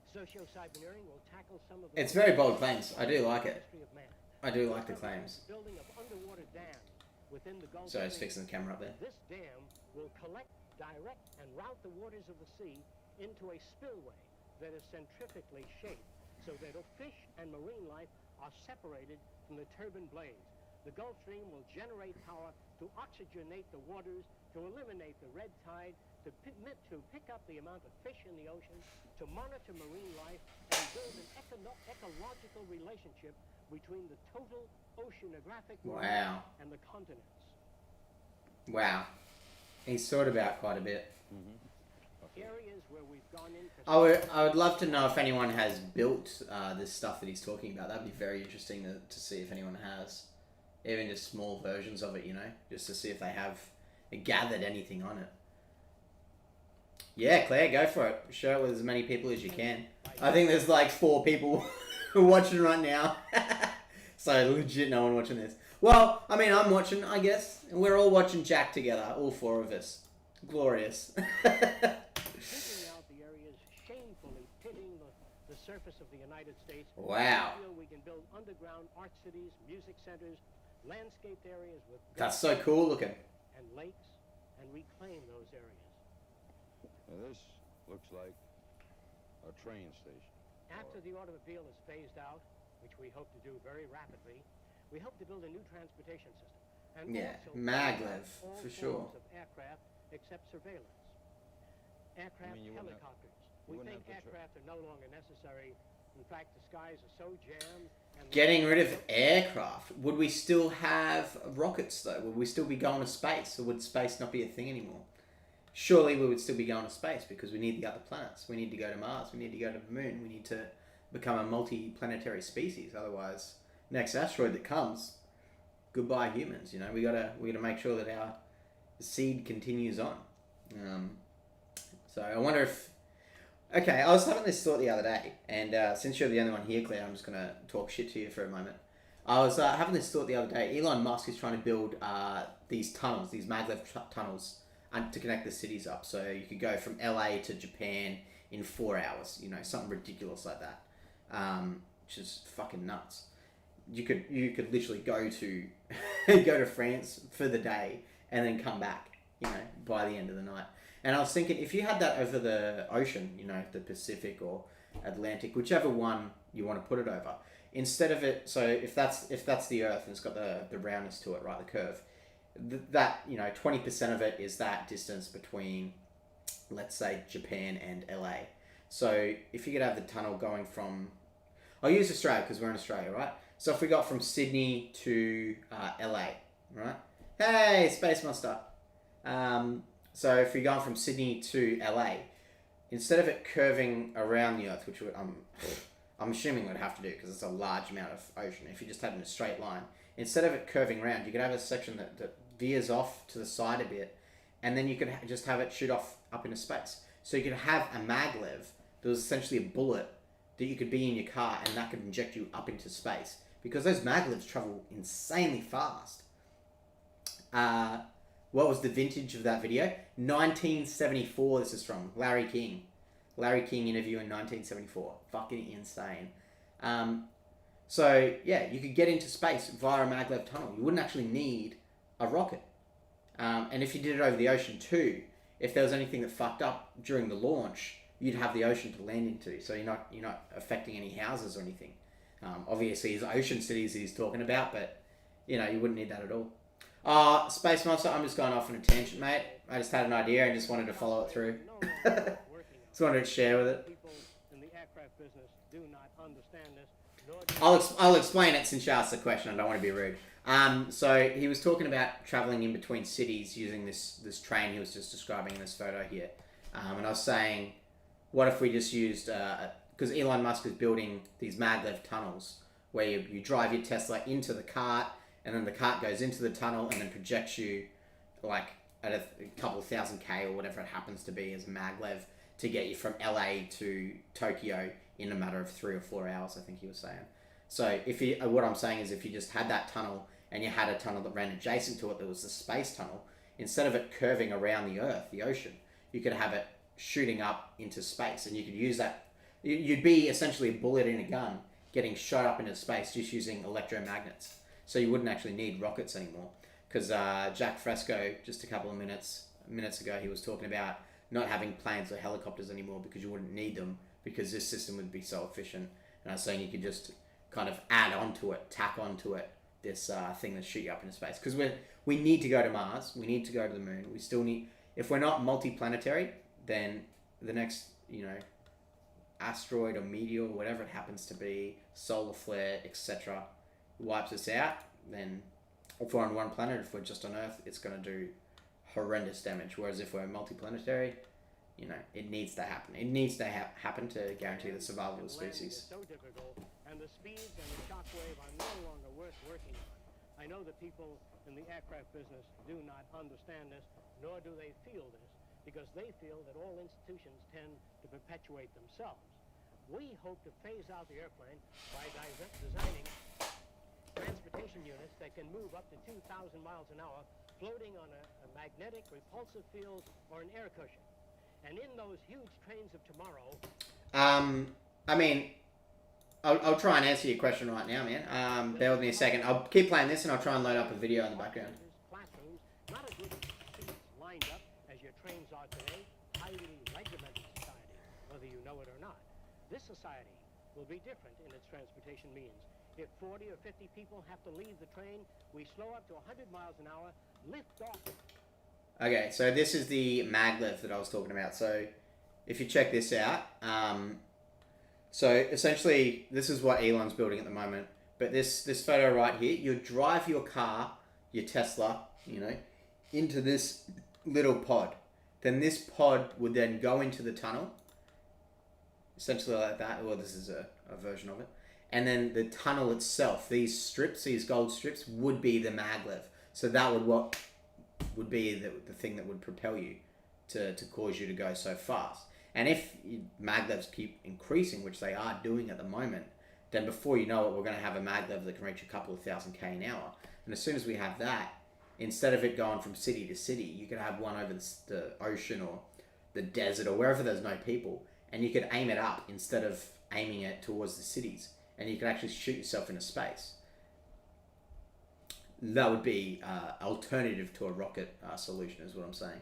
Speaker 3: Socio-cyberneering will tackle some of the...
Speaker 1: It's very bold claims. I do like it.
Speaker 3: history of man.
Speaker 1: I do like the claims.
Speaker 3: Building of underwater dams within the Gulf
Speaker 1: So I was
Speaker 3: Stream.
Speaker 1: fixing the camera up there.
Speaker 3: This dam will collect, direct, and route the waters of the sea into a spillway that is centrifugally shaped, so that fish and marine life are separated from the turbine blades. The Gulf Stream will generate power to oxygenate the waters, to eliminate the red tide, to pick up the amount of fish in the ocean, to monitor marine life, and build an ecological relationship between the total oceanographic world
Speaker 1: Wow.
Speaker 3: and the continents.
Speaker 1: Wow. He's thought about quite a bit.
Speaker 3: Areas where we've gone in for
Speaker 1: I would love to know if anyone has built this stuff that he's talking about. That'd be very interesting to see if anyone has. Even just small versions of it, just to see if they have gathered anything on it. Yeah, Claire, go for it. Share it with as many people as you can. I think there's like 4 people watching right now. So legit no one watching this. Well, I mean, I'm watching, I guess. And we're all watching Jaque together, all 4 of us. Glorious.
Speaker 3: Picking out the areas shamefully pitting the surface of the United States.
Speaker 1: Wow.
Speaker 3: We feel we can build underground art cities, music centers, landscaped areas with
Speaker 1: That's so cool looking.
Speaker 3: and lakes, and reclaim those areas.
Speaker 2: Now this looks like a train station.
Speaker 3: After the automobile is phased out, which we hope to do very rapidly, we hope to build a new transportation system. And
Speaker 1: Yeah,
Speaker 3: also
Speaker 1: maglev,
Speaker 3: all
Speaker 1: for sure.
Speaker 3: forms of aircraft except surveillance. Aircraft,
Speaker 2: you wouldn't have-
Speaker 3: helicopters.
Speaker 2: you
Speaker 3: We
Speaker 2: wouldn't
Speaker 3: think
Speaker 2: have to
Speaker 3: aircraft are no longer necessary. In fact, the skies are so jammed. And
Speaker 1: Getting rid of aircraft. Would we still have rockets though? Would we still be going to space, or would space not be a thing anymore? Surely we would still be going to space because we need the other planets. We need to go to Mars. We need to go to the moon. We need to become a multi-planetary species. Otherwise, next asteroid that comes, goodbye humans. You know, we gotta make sure that our seed continues on. So I wonder if. Okay, I was having this thought the other day, and since you're the only one here, Claire, I'm just gonna talk shit to you for a moment. I was having this thought the other day. Elon Musk is trying to build these tunnels, these maglev tunnels, to connect the cities up. So you could go from LA to Japan in 4 hours. You know, something ridiculous like that, which is fucking nuts. You could literally go to go to France for the day and then come back. You know, by the end of the night. And I was thinking, if you had that over the ocean, you know, the Pacific or Atlantic, whichever one you want to put it over, instead of it, so if that's the Earth and it's got the roundness to it, right, the curve, that, you know, 20% of it is that distance between, let's say, Japan and LA. So if you could have the tunnel going from, I'll use Australia because we're in Australia, right? So if we got from Sydney to LA, right? Hey, Space Monster. So if you're going from Sydney to LA, instead of it curving around the Earth, which I'm assuming would have to do because it's a large amount of ocean, if you just had it in a straight line, instead of it curving around, you could have a section that veers off to the side a bit, and then you could just have it shoot off up into space. So you could have a maglev that was essentially a bullet that you could be in your car, and that could inject you up into space. Because those maglevs travel insanely fast. What was the vintage of that video? 1974, this is from Larry King. Larry King interview in 1974. Fucking insane. So, yeah, you could get into space via a maglev tunnel. You wouldn't actually need a rocket. And if you did it over the ocean too, if there was anything that fucked up during the launch, you'd have the ocean to land into. So you're not affecting any houses or anything. Obviously, it's ocean cities he's talking about, but, you know, you wouldn't need that at all. Space Monster, I'm just going off on a tangent, mate. I just had an idea and just wanted to follow it through. Just wanted to share with it.
Speaker 3: People in the aircraft business do not understand this.
Speaker 1: I'll explain it since you asked the question. I don't want to be rude. So he was talking about traveling in between cities using this train he was just describing in this photo here. And I was saying, what if we just used, because Elon Musk is building these maglev tunnels where you drive your Tesla into the cart, and then the cart goes into the tunnel and then projects you like at a couple thousand K or whatever it happens to be as a maglev to get you from LA to Tokyo in a matter of 3 or 4 hours, I think he was saying. So what I'm saying is if you just had that tunnel and you had a tunnel that ran adjacent to it that was the space tunnel, instead of it curving around the Earth, the ocean, you could have it shooting up into space, and you could use that. You'd be essentially a bullet in a gun getting shot up into space just using electromagnets. So you wouldn't actually need rockets anymore. Because Jaque Fresco, just a couple of minutes ago, he was talking about not having planes or helicopters anymore because you wouldn't need them because this system would be so efficient. And I was saying you could just kind of tack onto it, this thing that shoot you up into space. Because we need to go to Mars, we need to go to the moon. We still need, if we're not multi-planetary, then the next, you know, asteroid or meteor, whatever it happens to be, solar flare, etc., wipes us out, then if we're on one planet, if we're just on Earth, it's going to do horrendous damage. Whereas if we're multi-planetary, you know, it needs to happen. It needs to happen to guarantee the survival of the species.
Speaker 3: So difficult, and the speeds and the shockwave are no longer worth working on. I know that people in the aircraft business do not understand this, nor do they feel this, because they feel that all institutions tend to perpetuate themselves. We hope to phase out the airplane by designing transportation units that can move up to 2,000 miles an hour, floating on a magnetic repulsive field or an air cushion. And in those huge trains of tomorrow...
Speaker 1: I mean, I'll try and answer your question right now, man. Bear with me a second. I'll keep playing this and I'll try and load up a video in the background.
Speaker 3: Classrooms, not a group of seats lined up as your trains are today, highly regimented society, whether you know it or not. This society will be different in its transportation means. If 40 or 50 people have to leave the train, we slow up to 100 miles an hour, lift off.
Speaker 1: Okay, so this is the maglev that I was talking about. So if you check this out, so essentially this is what Elon's building at the moment. But this photo right here, you drive your car, your Tesla, into this little pod. Then this pod would then go into the tunnel, essentially like that. Well, this is a version of it. And then the tunnel itself, these strips, these gold strips, would be the maglev. So that would be the thing that would propel you to cause you to go so fast. And if maglevs keep increasing, which they are doing at the moment, then before you know it, we're going to have a maglev that can reach a couple of thousand K an hour. And as soon as we have that, instead of it going from city to city, you could have one over the ocean or the desert or wherever there's no people, and you could aim it up instead of aiming it towards the cities, and you could actually shoot yourself into space. That would be alternative to a rocket solution, is what I'm saying.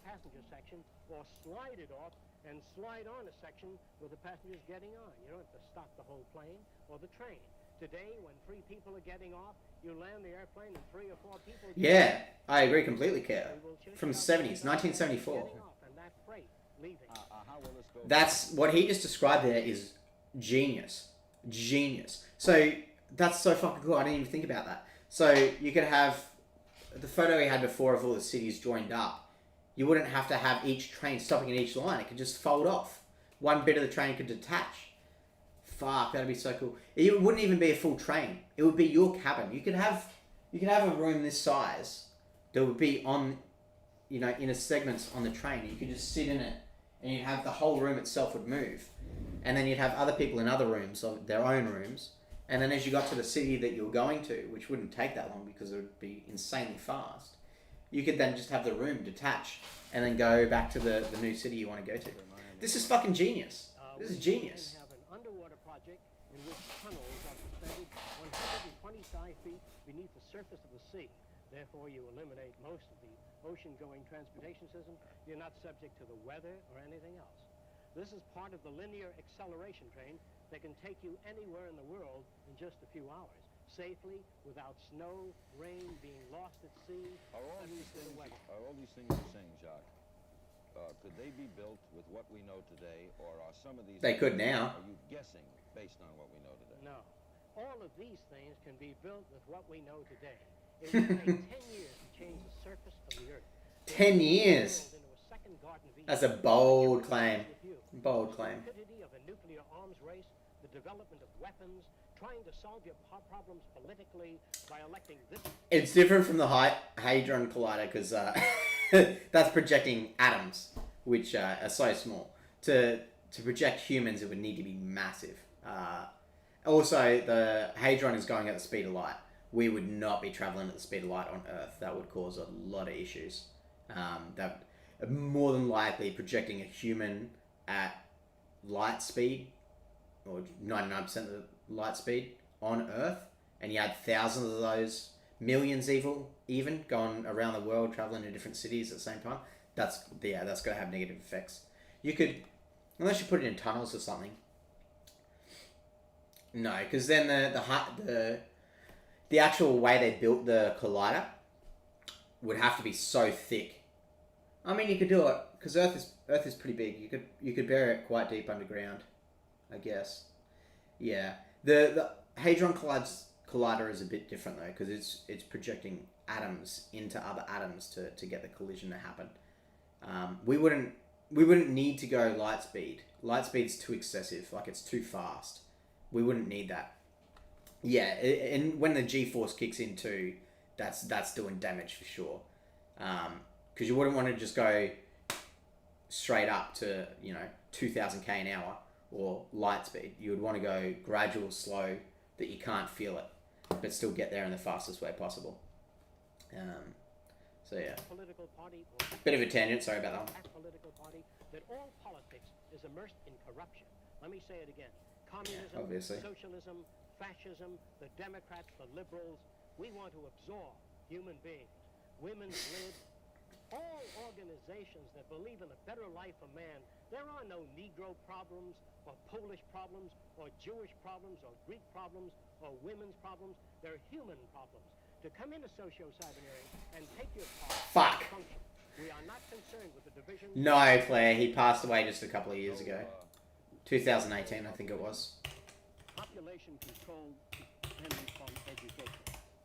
Speaker 3: Passenger section, or slide it off and slide on a section with the passengers getting on. You don't have to stop the whole plane or the train. Today, when 3 people are getting off, you land the airplane and 3 or 4 people.
Speaker 1: Yeah, I agree completely, Kev. From the 70s, 1974. That's what he just described there is genius. Genius. So that's so fucking cool. I didn't even think about that. So you could have the photo he had before of all the cities joined up. You wouldn't have to have each train stopping in each line. It could just fold off. One bit of the train could detach. Fuck, that'd be so cool. It wouldn't even be a full train. It would be your cabin. You could have a room this size that would be on, in a segments on the train. You could just sit in it, and you'd have the whole room itself would move, and then you'd have other people in other rooms, of their own rooms. And then as you got to the city that you were going to, which wouldn't take that long because it would be insanely fast, you could then just have the room detach and then go back to the new city you want to go to. This is fucking genius. This is genius.
Speaker 3: We have an underwater project in which tunnels are suspended 125 feet beneath the surface of the sea. Therefore, you eliminate most of the ocean-going transportation system. You're not subject to the weather or anything else. This is part of the linear acceleration train that can take you anywhere in the world in just a few hours, safely, without snow, rain, being lost at sea.
Speaker 2: Are all these things you're saying, Jaque, could they be built with what we know today, or are some of these...
Speaker 1: They could now.
Speaker 2: Are you guessing based on what we know today?
Speaker 3: No. All of these things can be built with what we know today. It will take 10 years to change the surface of the Earth.
Speaker 1: 10 years? That's a bold claim. Bold claim.
Speaker 3: The stupidity of a nuclear arms race, the development of weapons, trying to solve your problems politically by electing this...
Speaker 1: It's different from the Hadron Collider because that's projecting atoms, which are so small. To project humans, it would need to be massive. Also, the Hadron is going at the speed of light. We would not be traveling at the speed of light on Earth. That would cause a lot of issues. That more than likely projecting a human at light speed, or 99% of the light speed on Earth, and you had thousands of those, millions even going around the world, traveling to different cities at the same time. That's going to have negative effects. You could, unless you put it in tunnels or something. No, because then the actual way they built the collider would have to be so thick. I mean, you could do it because Earth is pretty big. You could bury it quite deep underground, I guess. Yeah, the Hadron Collider is a bit different though because it's projecting atoms into other atoms to get the collision to happen. We wouldn't need to go light speed. Light speed's too excessive. Like it's too fast. We wouldn't need that. Yeah, and when the G-force kicks in too, that's doing damage for sure. Because you wouldn't want to just go straight up to 2,000 k an hour or light speed. You would want to go gradual, slow, that you can't feel it, but still get there in the fastest way possible. So yeah. Bit of a tangent. Sorry about that.
Speaker 3: Political party that all politics is immersed in corruption. Let me say it again. Communism,
Speaker 1: obviously.
Speaker 3: Socialism, fascism, the Democrats, the liberals. We want to absorb human beings. Women's lib, all organizations that believe in a better life for man, there are no Negro problems, or Polish problems, or Jewish problems, or Greek problems, or women's problems. They're human problems. To come into socio-cyberneering and take your part
Speaker 1: Fuck.
Speaker 3: function. We are not concerned with the division.
Speaker 1: No, Claire, he passed away just a couple of years ago. 2018, I think it was.
Speaker 3: Population control depends on education.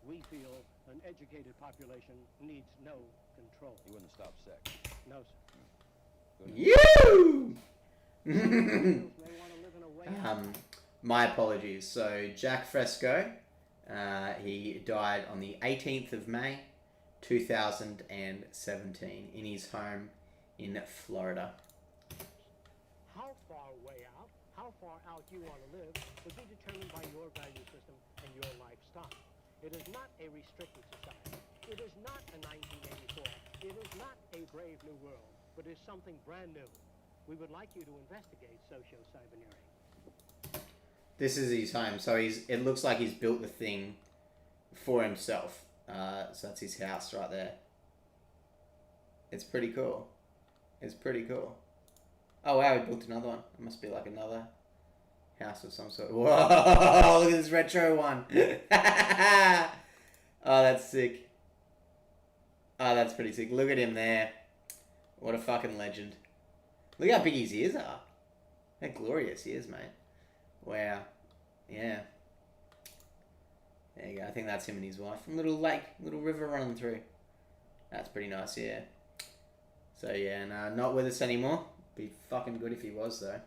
Speaker 3: We feel an educated population needs no control.
Speaker 2: You wouldn't stop sex.
Speaker 3: No, sir.
Speaker 1: You!
Speaker 3: May want to live in a way.
Speaker 1: My apologies. So, Jaque Fresco, he died on the 18th of May, 2017, in his home in Florida.
Speaker 3: How far way out, how far out you want to live will be determined by your value system and your lifestyle. It is not a restricted society. It is not a 1984. It is not a brave new world, but it's something brand new. We would like you to investigate socio-cyberneering.
Speaker 1: This is his home, so it looks like he's built the thing for himself. So that's his house right there. It's pretty cool. It's pretty cool. Oh wow, he built another one. It must be like another house of some sort. Whoa, look at this retro one. Oh, that's sick. Oh, that's pretty sick. Look at him there. What a fucking legend. Look how big his ears are. How glorious he is, mate. Wow. Yeah. There you go. I think that's him and his wife. Little lake, little river running through. That's pretty nice, yeah. So yeah, no, not with us anymore. Be fucking good if he was, though.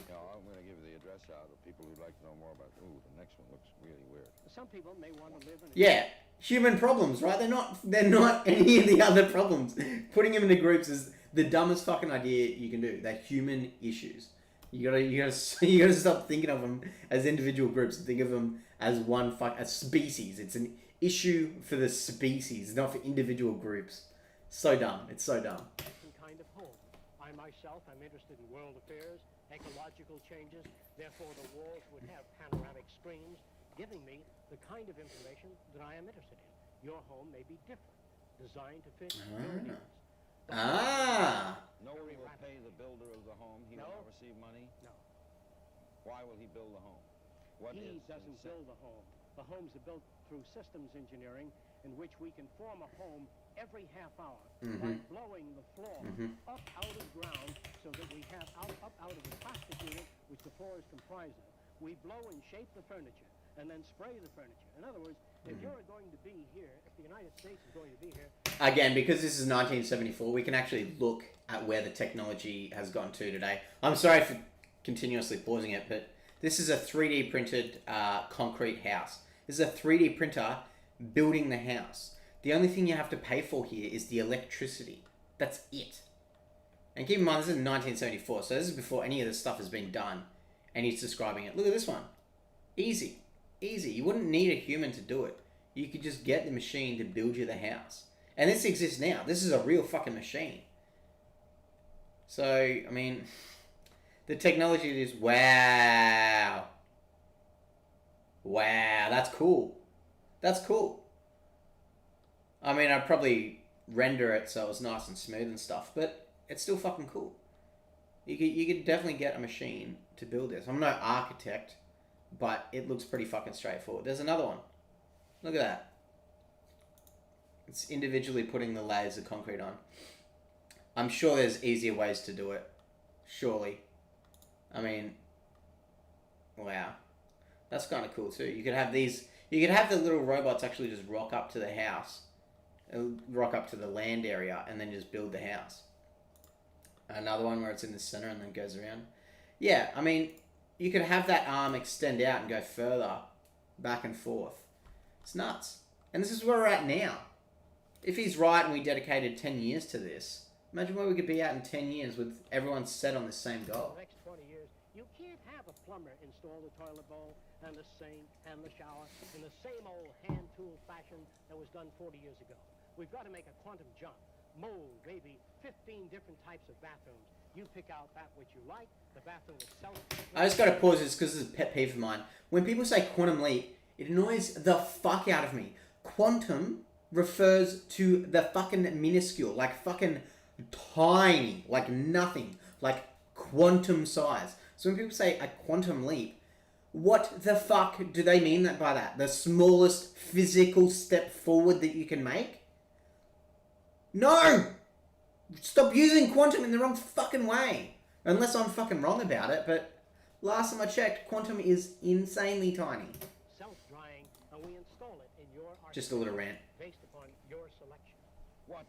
Speaker 2: No, I'm going to give the address out of people who'd like to know more about. Ooh, the next one looks really weird.
Speaker 3: Some people may want to live in a
Speaker 1: Yeah, human problems, right? They're not any of the other problems. Putting them into groups is the dumbest fucking idea you can do. They're human issues. You gotta stop thinking of them as individual groups and think of them as a species. It's an issue for the species, not for individual groups. So dumb. It's so dumb.
Speaker 3: different kind of home. I myself am interested in world affairs, ecological changes. Therefore, the walls would have panoramic screens, giving me the kind of information that I am interested in. Your home may be different, designed to fit your needs.
Speaker 2: No one will pay the builder of the home. He will not receive money.
Speaker 3: No.
Speaker 2: Why will he build the home?
Speaker 3: He doesn't build the home. The homes are built through systems engineering in which we can form a home every half hour by blowing the floor up out of the ground so that we have up out of the plastic unit which the floor is comprised of. We blow and shape the furniture and then spray the furniture. In other words, if you're going to be here, if the United States is going to be here...
Speaker 1: Again, because this is 1974, we can actually look at where the technology has gone to today. I'm sorry for continuously pausing it, but this is a 3D printed concrete house. This is a 3D printer building the house. The only thing you have to pay for here is the electricity. That's it. And keep in mind, this is 1974, so this is before any of this stuff has been done. And he's describing it. Look at this one. Easy. Easy. You wouldn't need a human to do it. You could just get the machine to build you the house. And this exists now. This is a real fucking machine. So, I mean, the technology is, wow. Wow, that's cool. That's cool. I mean, I'd probably render it so it was nice and smooth and stuff, but it's still fucking cool. You could definitely get a machine to build this. I'm no architect, but it looks pretty fucking straightforward. There's another one. Look at that. It's individually putting the layers of concrete on. I'm sure there's easier ways to do it. Surely. I mean, wow. That's kind of cool too. You could have these... You could have the little robots actually just rock up to the house. Rock up to the land area and then just build the house. Another one where it's in the center and then goes around. Yeah, I mean, you could have that arm extend out and go further. Back and forth. It's nuts. And this is where we're at now. If he's right and we dedicated 10 years to this, imagine where we could be at in 10 years with everyone set on the same goal.
Speaker 3: The next 20 years, you can't have a plumber install the toilet bowl and the sink and the shower in the same old hand tool fashion that was done 40 years ago. We've got to make a quantum jump. Mold maybe 15 different types of bathrooms. You pick out that which you like. The bathroom itself.
Speaker 1: I just got to pause this because this is a pet peeve of mine. When people say quantum leap, it annoys the fuck out of me. Quantum refers to the fucking minuscule, like fucking tiny, like nothing, like quantum size. So when people say a quantum leap, what the fuck do they mean that by that? The smallest physical step forward that you can make? No! Stop using quantum in the wrong fucking way. Unless I'm fucking wrong about it, but last time I checked, quantum is insanely tiny.
Speaker 3: Self-drying, and we install it in your
Speaker 1: Just a little rant.
Speaker 3: based upon your selection.
Speaker 2: What,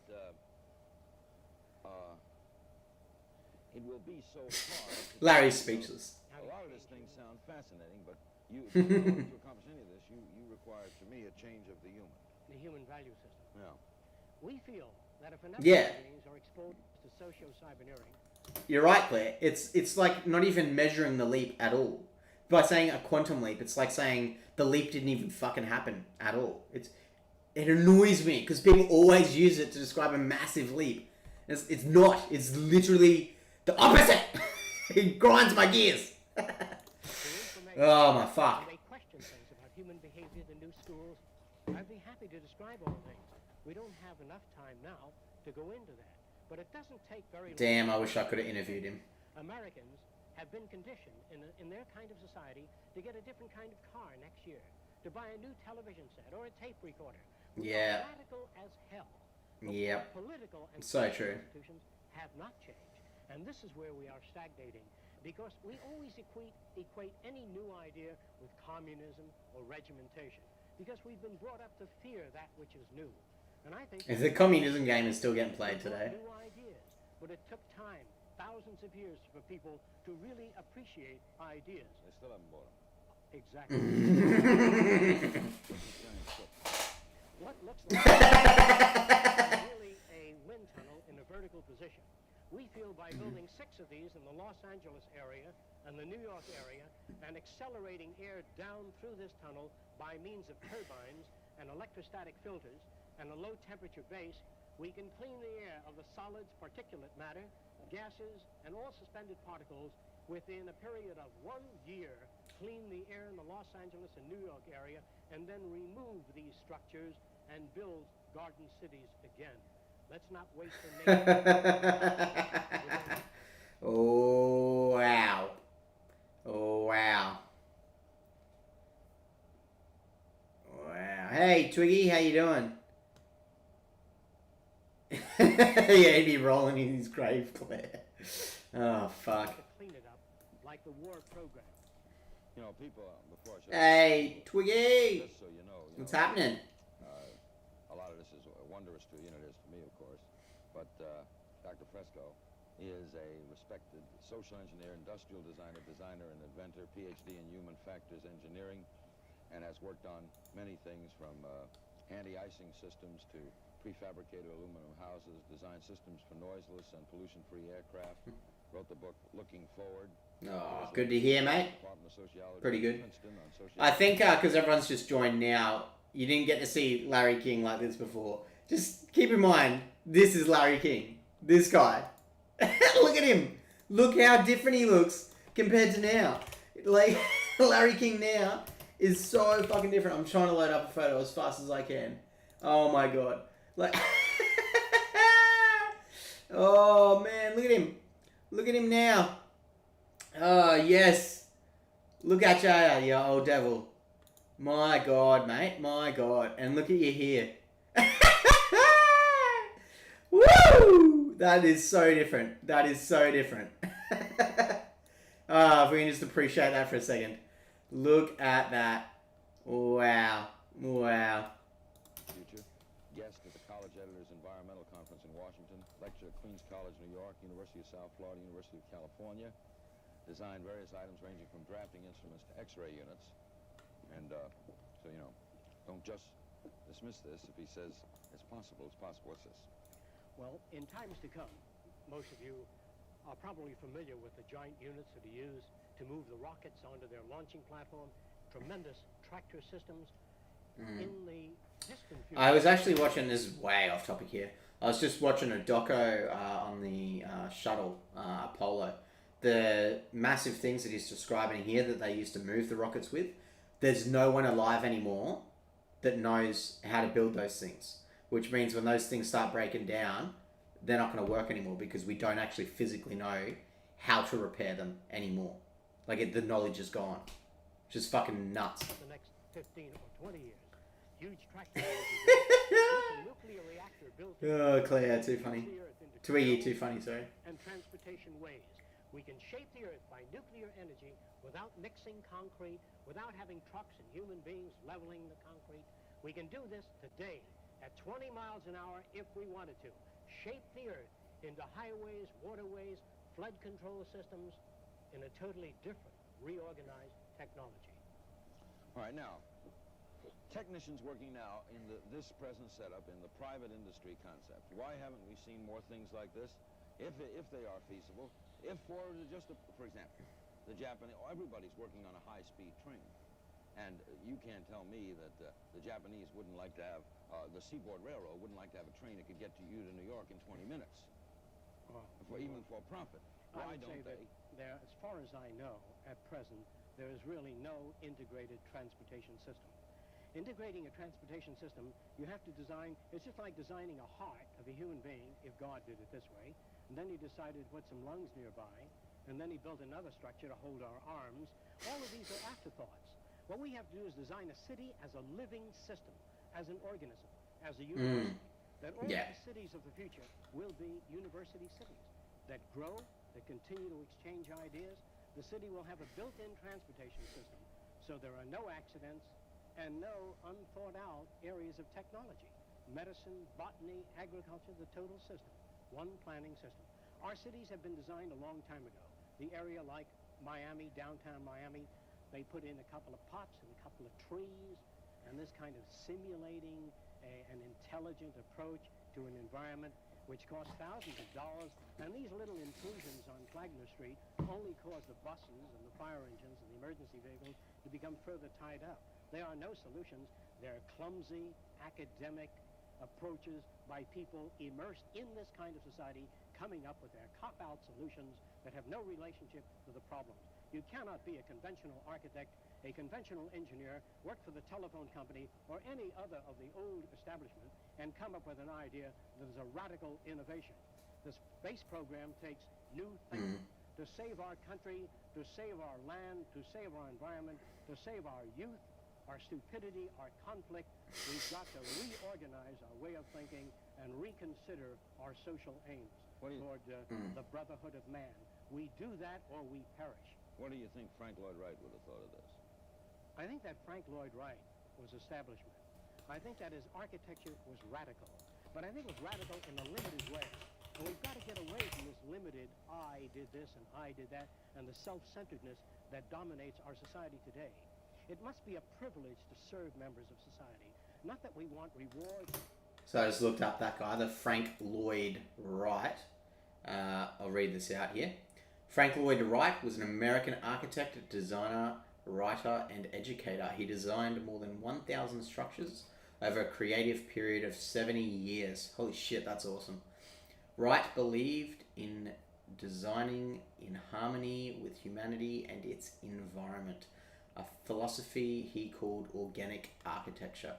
Speaker 2: it will be so hard.
Speaker 1: Larry's speechless.
Speaker 2: A lot of these things sound fascinating, but you, in order to accomplish any of this, you require, to me, a change of the
Speaker 3: The human value system.
Speaker 2: Yeah.
Speaker 3: We feel that if enough
Speaker 1: Yeah.
Speaker 3: human beings are exposed to socio-cyberneering,
Speaker 1: You're right, Claire. It's like not even measuring the leap at all. By saying a quantum leap, it's like saying the leap didn't even fucking happen at all. It annoys me because people always use it to describe a massive leap. It's not. It's literally the opposite. It grinds my gears. Oh my fuck.
Speaker 3: you may question things about human behavior in new schools. I'd be happy to describe all things. We don't have enough time now to go into that. But it doesn't take very long.
Speaker 1: Damn, I wish I could have interviewed him.
Speaker 3: Americans have been conditioned in their kind of society to get a different kind of car next year, to buy a new television set or a tape recorder. We
Speaker 1: Yeah.
Speaker 3: are radical as hell. But
Speaker 1: Yep.
Speaker 3: Political and
Speaker 1: So
Speaker 3: social
Speaker 1: true.
Speaker 3: institutions have not changed. And this is where we are stagnating, because we always equate any new idea with communism or regimentation, because we've been brought up to fear that which is new. And I think
Speaker 1: The communism game is still getting played
Speaker 3: we brought
Speaker 1: today.
Speaker 3: new ideas, but it took time, thousands of years, for people to really appreciate ideas.
Speaker 2: They still haven't bought them.
Speaker 3: Exactly. What looks like really a wind tunnel in a vertical position. We feel by building 6 of these in the Los Angeles area and the New York area and accelerating air down through this tunnel by means of turbines and electrostatic filters and a low temperature base, we can clean the air of the solids, particulate matter, gases, and all suspended particles within a period of 1 year. Clean the air in the Los Angeles and New York area, and then remove these structures and build garden cities again. Let's not waste the name.
Speaker 1: Oh wow. Oh wow. Wow. Hey Twiggy, how you doing? Yeah, he'd be rolling in his grave, Claire. Oh fuck.
Speaker 3: To clean it up like the war program.
Speaker 2: You know, people, before I should...
Speaker 1: Hey Twiggy!
Speaker 2: Just so you know...
Speaker 1: What's happening?
Speaker 2: A lot of this is wondrous to you, and it is to me, of course. But Dr. Fresco is a respected social engineer, industrial designer and inventor, PhD in human factors engineering, and has worked on many things from anti-icing systems to prefabricated aluminum houses, designed systems for noiseless and pollution-free aircraft, wrote the book Looking Forward.
Speaker 1: Oh, good to hear, mate.
Speaker 2: Department of Sociology
Speaker 1: Pretty good.
Speaker 2: at Princeton on
Speaker 1: I
Speaker 2: sociology.
Speaker 1: think because everyone's just joined now, you didn't get to see Larry King like this before. Just keep in mind, this is Larry King. This guy. Look at him. Look how different he looks compared to now. Like, Larry King now is so fucking different. I'm trying to load up a photo as fast as I can. Oh my god. Like, oh man, look at him. Look at him now. Oh, yes. Look at ya, you old devil. My god, mate. My god. And look at you here. Woo! That is so different. That is so different. If we can just appreciate that for a second. Look at that. Wow. Wow.
Speaker 2: Future. Guest at the College Editors Environmental Conference in Washington. Lecture at Queens College, New York, University of South Florida, University of California. Designed various items ranging from drafting instruments to X-ray units. And so, you know, don't just dismiss this. If he says it's possible, it's possible. What's this?
Speaker 3: Well, in times to come, most of you are probably familiar with the giant units that are used to move the rockets onto their launching platform. Tremendous tractor systems. In the distant future,
Speaker 1: I was actually watching, this is way off topic here. I was just watching a doco on the shuttle, Apollo. The massive things that he's describing here that they used to move the rockets with, there's no one alive anymore that knows how to build those things. which means when those things start breaking down, they're not going to work anymore because we don't actually physically know how to repair them anymore. Like, the knowledge is gone. Which is fucking nuts.
Speaker 3: The next 15 or 20 years, huge tractor with a nuclear reactor built
Speaker 1: Oh, Claire, too funny. Too funny, sorry.
Speaker 3: And transportation ways. We can shape the earth by nuclear energy without mixing concrete, without having trucks and human beings leveling the concrete. We can do this today at 20 miles an hour if we wanted to. Shape the earth into highways, waterways, flood control systems in a totally different, reorganized technology.
Speaker 2: All right, now, technicians working now in this present setup in the private industry concept. Why haven't we seen more things like this? If they are feasible, for example, the Japanese, everybody's working on a high-speed train. And you can't tell me that the Japanese wouldn't like to have, the Seaboard Railroad wouldn't like to have a train that could get to you to New York in 20 minutes, even for profit. Why don't they?
Speaker 3: There, as far as I know, at present, there is really no integrated transportation system. Integrating a transportation system, you have to design, it's just like designing a heart of a human being, if God did it this way, and then he decided to put some lungs nearby, and then he built another structure to hold our arms. All of these are afterthoughts. What we have to do is design a city as a living system, as an organism, as a university. That all the cities of the future will be university cities that grow, that continue to exchange ideas. The city will have a built-in transportation system, so there are no accidents and no unthought-out areas of technology. Medicine, botany, agriculture, the total system. One planning system. Our cities have been designed a long time ago. The area like Miami, downtown Miami, they put in a couple of pots and a couple of trees, and this kind of simulating an intelligent approach to an environment which costs thousands of dollars. And these little intrusions on Flagler Street only cause the buses and the fire engines and the emergency vehicles to become further tied up. There are no solutions. They're clumsy, academic approaches by people immersed in this kind of society, coming up with their cop-out solutions that have no relationship to the problems. You cannot be a conventional architect, a conventional engineer, work for the telephone company or any other of the old establishment and come up with an idea that is a radical innovation. The space program takes new thinking to save our country, to save our land, to save our environment, to save our youth, our stupidity, our conflict. We've got to reorganize our way of thinking and reconsider our social aims toward the brotherhood of man. We do that or we perish.
Speaker 2: What do you think Frank Lloyd Wright would have thought of this?
Speaker 3: I think that Frank Lloyd Wright was establishment. I think that his architecture was radical. But I think it was radical in a limited way. And we've got to get away from this limited, I did this and I did that, and the self-centeredness that dominates our society today. It must be a privilege to serve members of society. Not that we want rewards.
Speaker 1: So I just looked up that guy, the Frank Lloyd Wright. I'll read this out here. Frank Lloyd Wright was an American architect, designer, writer, and educator. He designed more than 1,000 structures over a creative period of 70 years. Holy shit, that's awesome. Wright believed in designing in harmony with humanity and its environment, a philosophy he called organic architecture.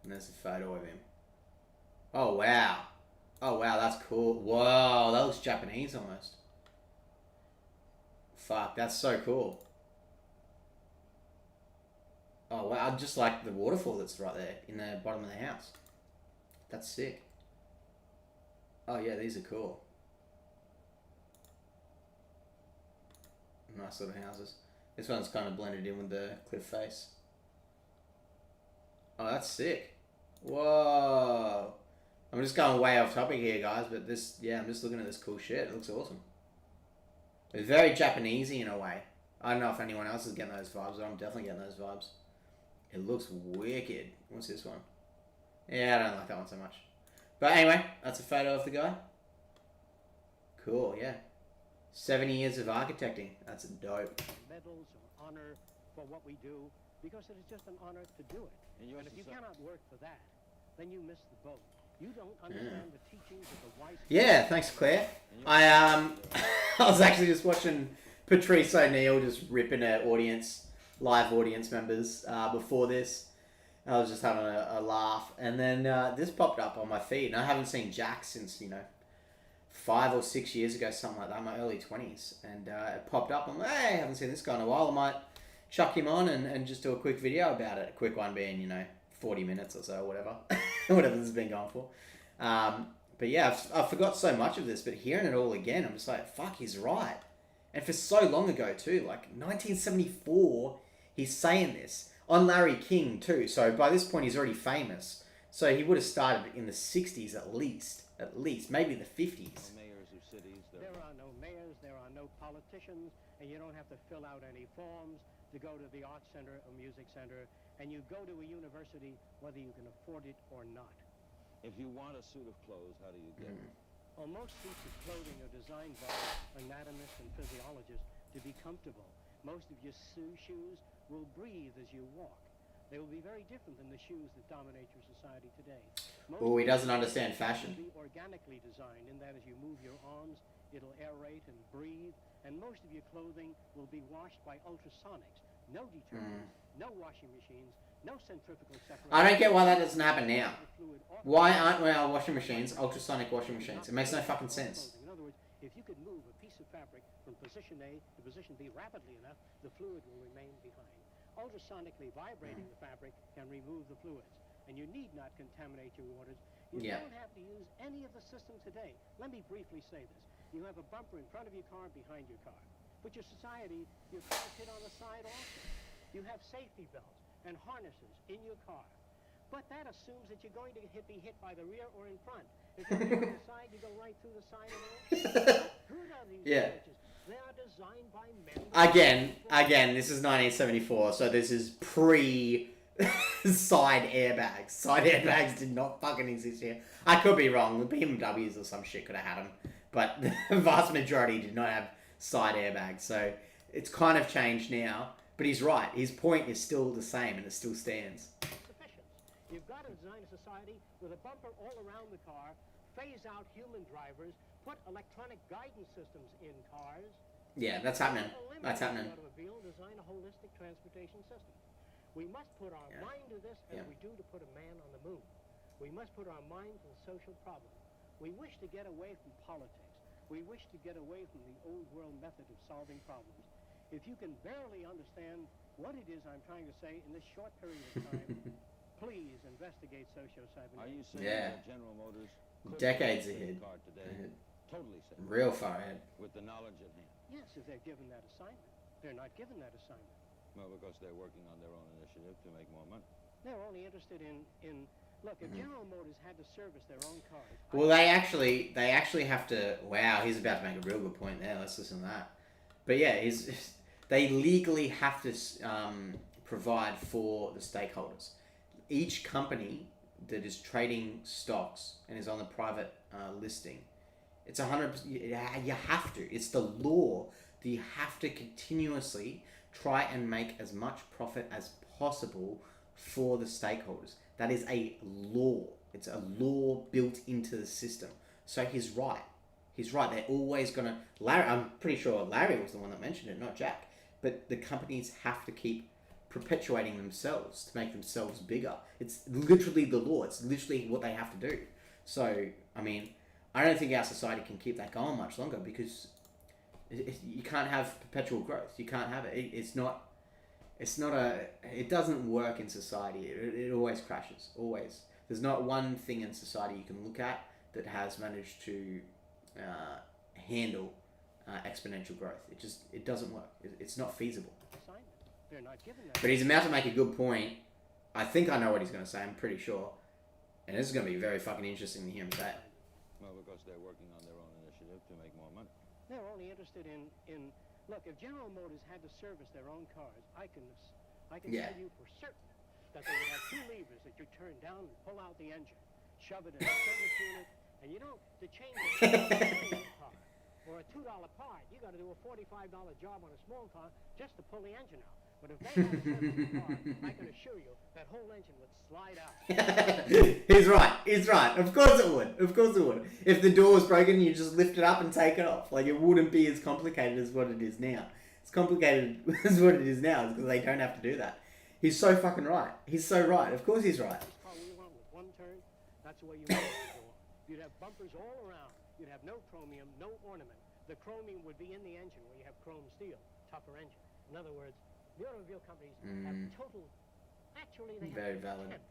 Speaker 1: And there's a photo of him. Oh, wow. Oh, wow, that's cool. Whoa, that looks Japanese almost. Fuck, that's so cool. Oh, wow, I just like the waterfall that's right there in the bottom of the house. That's sick. Oh, yeah, these are cool. Nice little houses. This one's kind of blended in with the cliff face. Oh, that's sick. Whoa. I'm just going way off topic here, guys, but this, yeah, I'm just looking at this cool shit. It looks awesome. It's very Japanesey in a way. I don't know if anyone else is getting those vibes, but I'm definitely getting those vibes. It looks wicked. What's this one? Yeah, I don't like that one so much. But anyway, that's a photo of the guy. Cool, yeah. 70 years of architecting. That's dope.
Speaker 3: Medals or honor for what we do, because it is just an honor to do it. And if you cannot work for that, then you miss the boat. You don't understand the teachings of the wise.
Speaker 1: Yeah, thanks, Claire. I was actually just watching Patrice O'Neill just ripping at live audience members before this, I was just having a laugh, and then this popped up on my feed, and I haven't seen Jaque since 5 or 6 years ago, something like that, in my early 20s, and it popped up. I'm like, hey, I haven't seen this guy in a while. I might chuck him on and just do a quick video about it. A quick one being 40 minutes or so, whatever, whatever this has been going for. But yeah, I forgot so much of this, but hearing it all again, I'm just like, fuck, he's right. And for so long ago too, like 1974, he's saying this. On Larry King too, so by this point he's already famous. So he would have started in the 60s at least, maybe the 50s.
Speaker 2: Mayors of cities.
Speaker 3: There are no mayors, there are no politicians, and you don't have to fill out any forms to go to the art center or music center, and you go to a university whether you can afford it or not.
Speaker 2: If you want a suit of clothes, how do you get it?
Speaker 3: Well, most suits of clothing are designed by anatomists and physiologists to be comfortable. Most of your shoes will breathe as you walk. They will be very different than the shoes that dominate your society today.
Speaker 1: Oh, he doesn't understand fashion.
Speaker 3: Will be organically designed in that as you move your arms, it'll aerate and breathe. And most of your clothing will be washed by ultrasonics. No detergents, no washing machines, no centrifugal separation.
Speaker 1: I don't get why that doesn't happen now. Why aren't our washing machines ultrasonic washing machines? It makes no fucking sense.
Speaker 3: In other words, if you could move a piece of fabric from position A to position B rapidly enough, the fluid will remain behind. Ultrasonically vibrating the fabric can remove the fluids, and you need not contaminate your waters. You don't have to use any of the systems today. Let me briefly say this. You have a bumper in front of your car, behind your car. But your society, your car's hit on the side also. You have safety belts and harnesses in your car. But that assumes that you're going to be hit by the rear or in front. If you're on the side, you go right through the side of it. Heard of these approaches? They are designed by men.
Speaker 1: Again, this is 1974, so this is pre side airbags. Side airbags did not fucking exist here. I could be wrong. The BMWs or some shit could have had them, but the vast majority did not have side airbags. So it's kind of changed now. But he's right. His point is still the same, and it still stands.
Speaker 3: You've got to design a society with a bumper all around the car, phase out human drivers, put electronic guidance systems in cars.
Speaker 1: Yeah, that's happening. That's happening.
Speaker 3: Automobile, design a holistic transportation system. We must put our mind to this as we do to put a man on the moon. We must put our mind to the social problem. We wish to get away from politics. We wish to get away from the old world method of solving problems. If you can barely understand what it is I'm trying to say in this short period of time, please investigate socio-cybernetics.
Speaker 2: Are you saying that General Motors
Speaker 1: decades ahead,
Speaker 2: car today, totally safe,
Speaker 1: real far ahead,
Speaker 2: with the knowledge at hand?
Speaker 3: Yes, if they're given that assignment. They're not given that assignment.
Speaker 2: Well, because they're working on their own initiative to make more money.
Speaker 3: They're only interested in look, if General Motors had to service their own cars.
Speaker 1: Well, they actually have to. Wow, he's about to make a real good point there. Let's listen to that. But yeah, they legally have to provide for the stakeholders. Each company that is trading stocks and is on the private listing, it's 100%. You have to. It's the law that you have to continuously try and make as much profit as possible for the stakeholders. That is a law. It's a law built into the system. So he's right. He's right. They're always gonna. Larry, I'm pretty sure Larry was the one that mentioned it, not Jaque. But the companies have to keep perpetuating themselves to make themselves bigger. It's literally the law. It's literally what they have to do. So, I mean, I don't think our society can keep that going much longer because you can't have perpetual growth. You can't have it. It doesn't work in society. It always crashes. Always. There's not one thing in society you can look at that has managed to handle exponential growth. It doesn't work. It's not feasible. But he's about to make a good point. I think I know what he's going to say. I'm pretty sure. And this is going to be very fucking interesting to hear him say it.
Speaker 2: Well, because they're working on their own initiative to make more money.
Speaker 3: They're only interested in look, if General Motors had to service their own cars, I can tell you for certain that they would have two levers that you turn down and pull out the engine, shove it in a service unit, and to change a car or a $2 part, you got to do a $45 job on a small car just to pull the engine out. But if they had a service car, I can assure you that whole engine would slide out.
Speaker 1: He's right. He's right. Of course it would. Of course it would. If the door was broken, you just lift it up and take it off. Like, it wouldn't be as complicated as what it is now. It's complicated as what it is now because they don't have to do that. He's so fucking right. He's so right. Of course he's right.
Speaker 3: Car we want with one turn, that's the way you want it to go. You'd have bumpers all around. You'd have no chromium, no ornament. The chromium would be in the engine where you have chrome steel, tougher engine. In other words, the automobile companies have total, actually they
Speaker 1: Very
Speaker 3: have
Speaker 1: valid.
Speaker 3: contempt.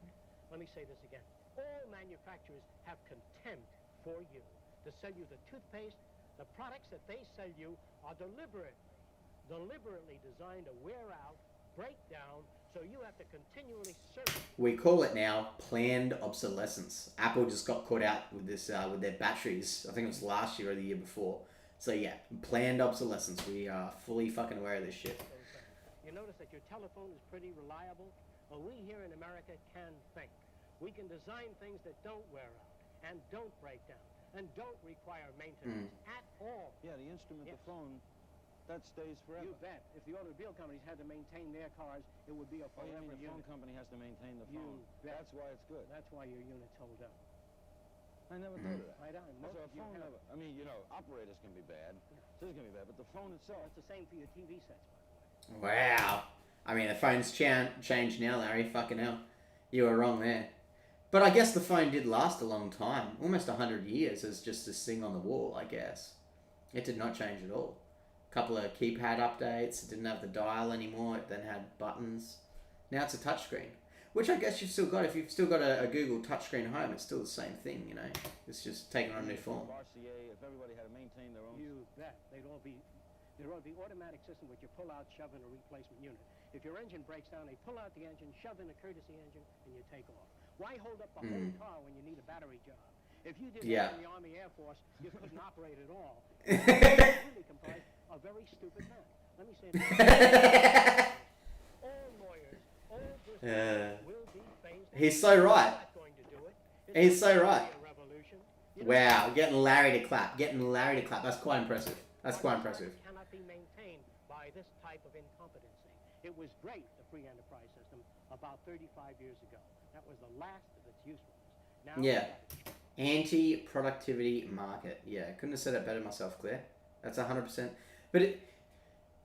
Speaker 3: Let me say this again. All manufacturers have contempt for you to sell you the toothpaste. The products that they sell you are deliberately designed to wear out, break down, so you have to continually service.
Speaker 1: We call it now planned obsolescence. Apple just got caught out with this with their batteries. I think it was last year or the year before. So yeah, planned obsolescence. We are fully fucking aware of this shit.
Speaker 3: You notice that your telephone is pretty reliable? Well, we here in America can think. We can design things that don't wear out and don't break down and don't require maintenance at all.
Speaker 2: Yeah, the instrument,
Speaker 3: Yes.
Speaker 2: the phone, that stays forever.
Speaker 3: You bet. If the automobile companies had to maintain their cars, it would be a
Speaker 2: Oh, you
Speaker 3: forever
Speaker 2: mean the phone
Speaker 3: unit.
Speaker 2: company has to maintain the
Speaker 3: You
Speaker 2: phone?
Speaker 3: bet.
Speaker 2: That's why it's good.
Speaker 3: That's why your unit's hold up.
Speaker 2: I never thought of that.
Speaker 3: Right on.
Speaker 2: So a phone never, I mean, you know, operators can be bad. This is going to be bad, but the phone itself.
Speaker 3: It's the same for your TV sets, by the way.
Speaker 1: Wow. I mean, the phone's changed now, Larry. Fucking hell. You were wrong there. But I guess the phone did last a long time. Almost 100 years as just this thing on the wall, I guess. It did not change at all. A couple of keypad updates. It didn't have the dial anymore. It then had buttons. Now it's a touchscreen. Which I guess you've still got. If you've still got a Google touchscreen home, it's still the same thing, you know. It's just taken on a new form.
Speaker 2: RCA, if everybody had to maintain their own.
Speaker 3: You bet. There'd all be automatic system which you pull out, shove in a replacement unit. If your engine breaks down, they pull out the engine, shove in a courtesy engine, and you take off. Why hold up the whole car when you need a battery job? If you did that in the Army Air Force, you couldn't operate at all. It really comprised a very stupid man. Let me say that. All lawyers, all business will be phased out.
Speaker 1: He's so right.
Speaker 3: You're not going to do it. It's
Speaker 1: He's
Speaker 3: not
Speaker 1: so
Speaker 3: going to
Speaker 1: right.
Speaker 3: be a revolution. You know,
Speaker 1: Wow, getting Larry to clap. Getting Larry to clap. That's quite impressive. That's quite impressive.
Speaker 3: Cannot be maintained by this type of incompetency. It was great, the free enterprise system, about 35 years ago. That was the last of its usefulness. Now,
Speaker 1: Yeah. Anti-productivity market. Yeah, couldn't have said it better myself, Claire. That's 100%. But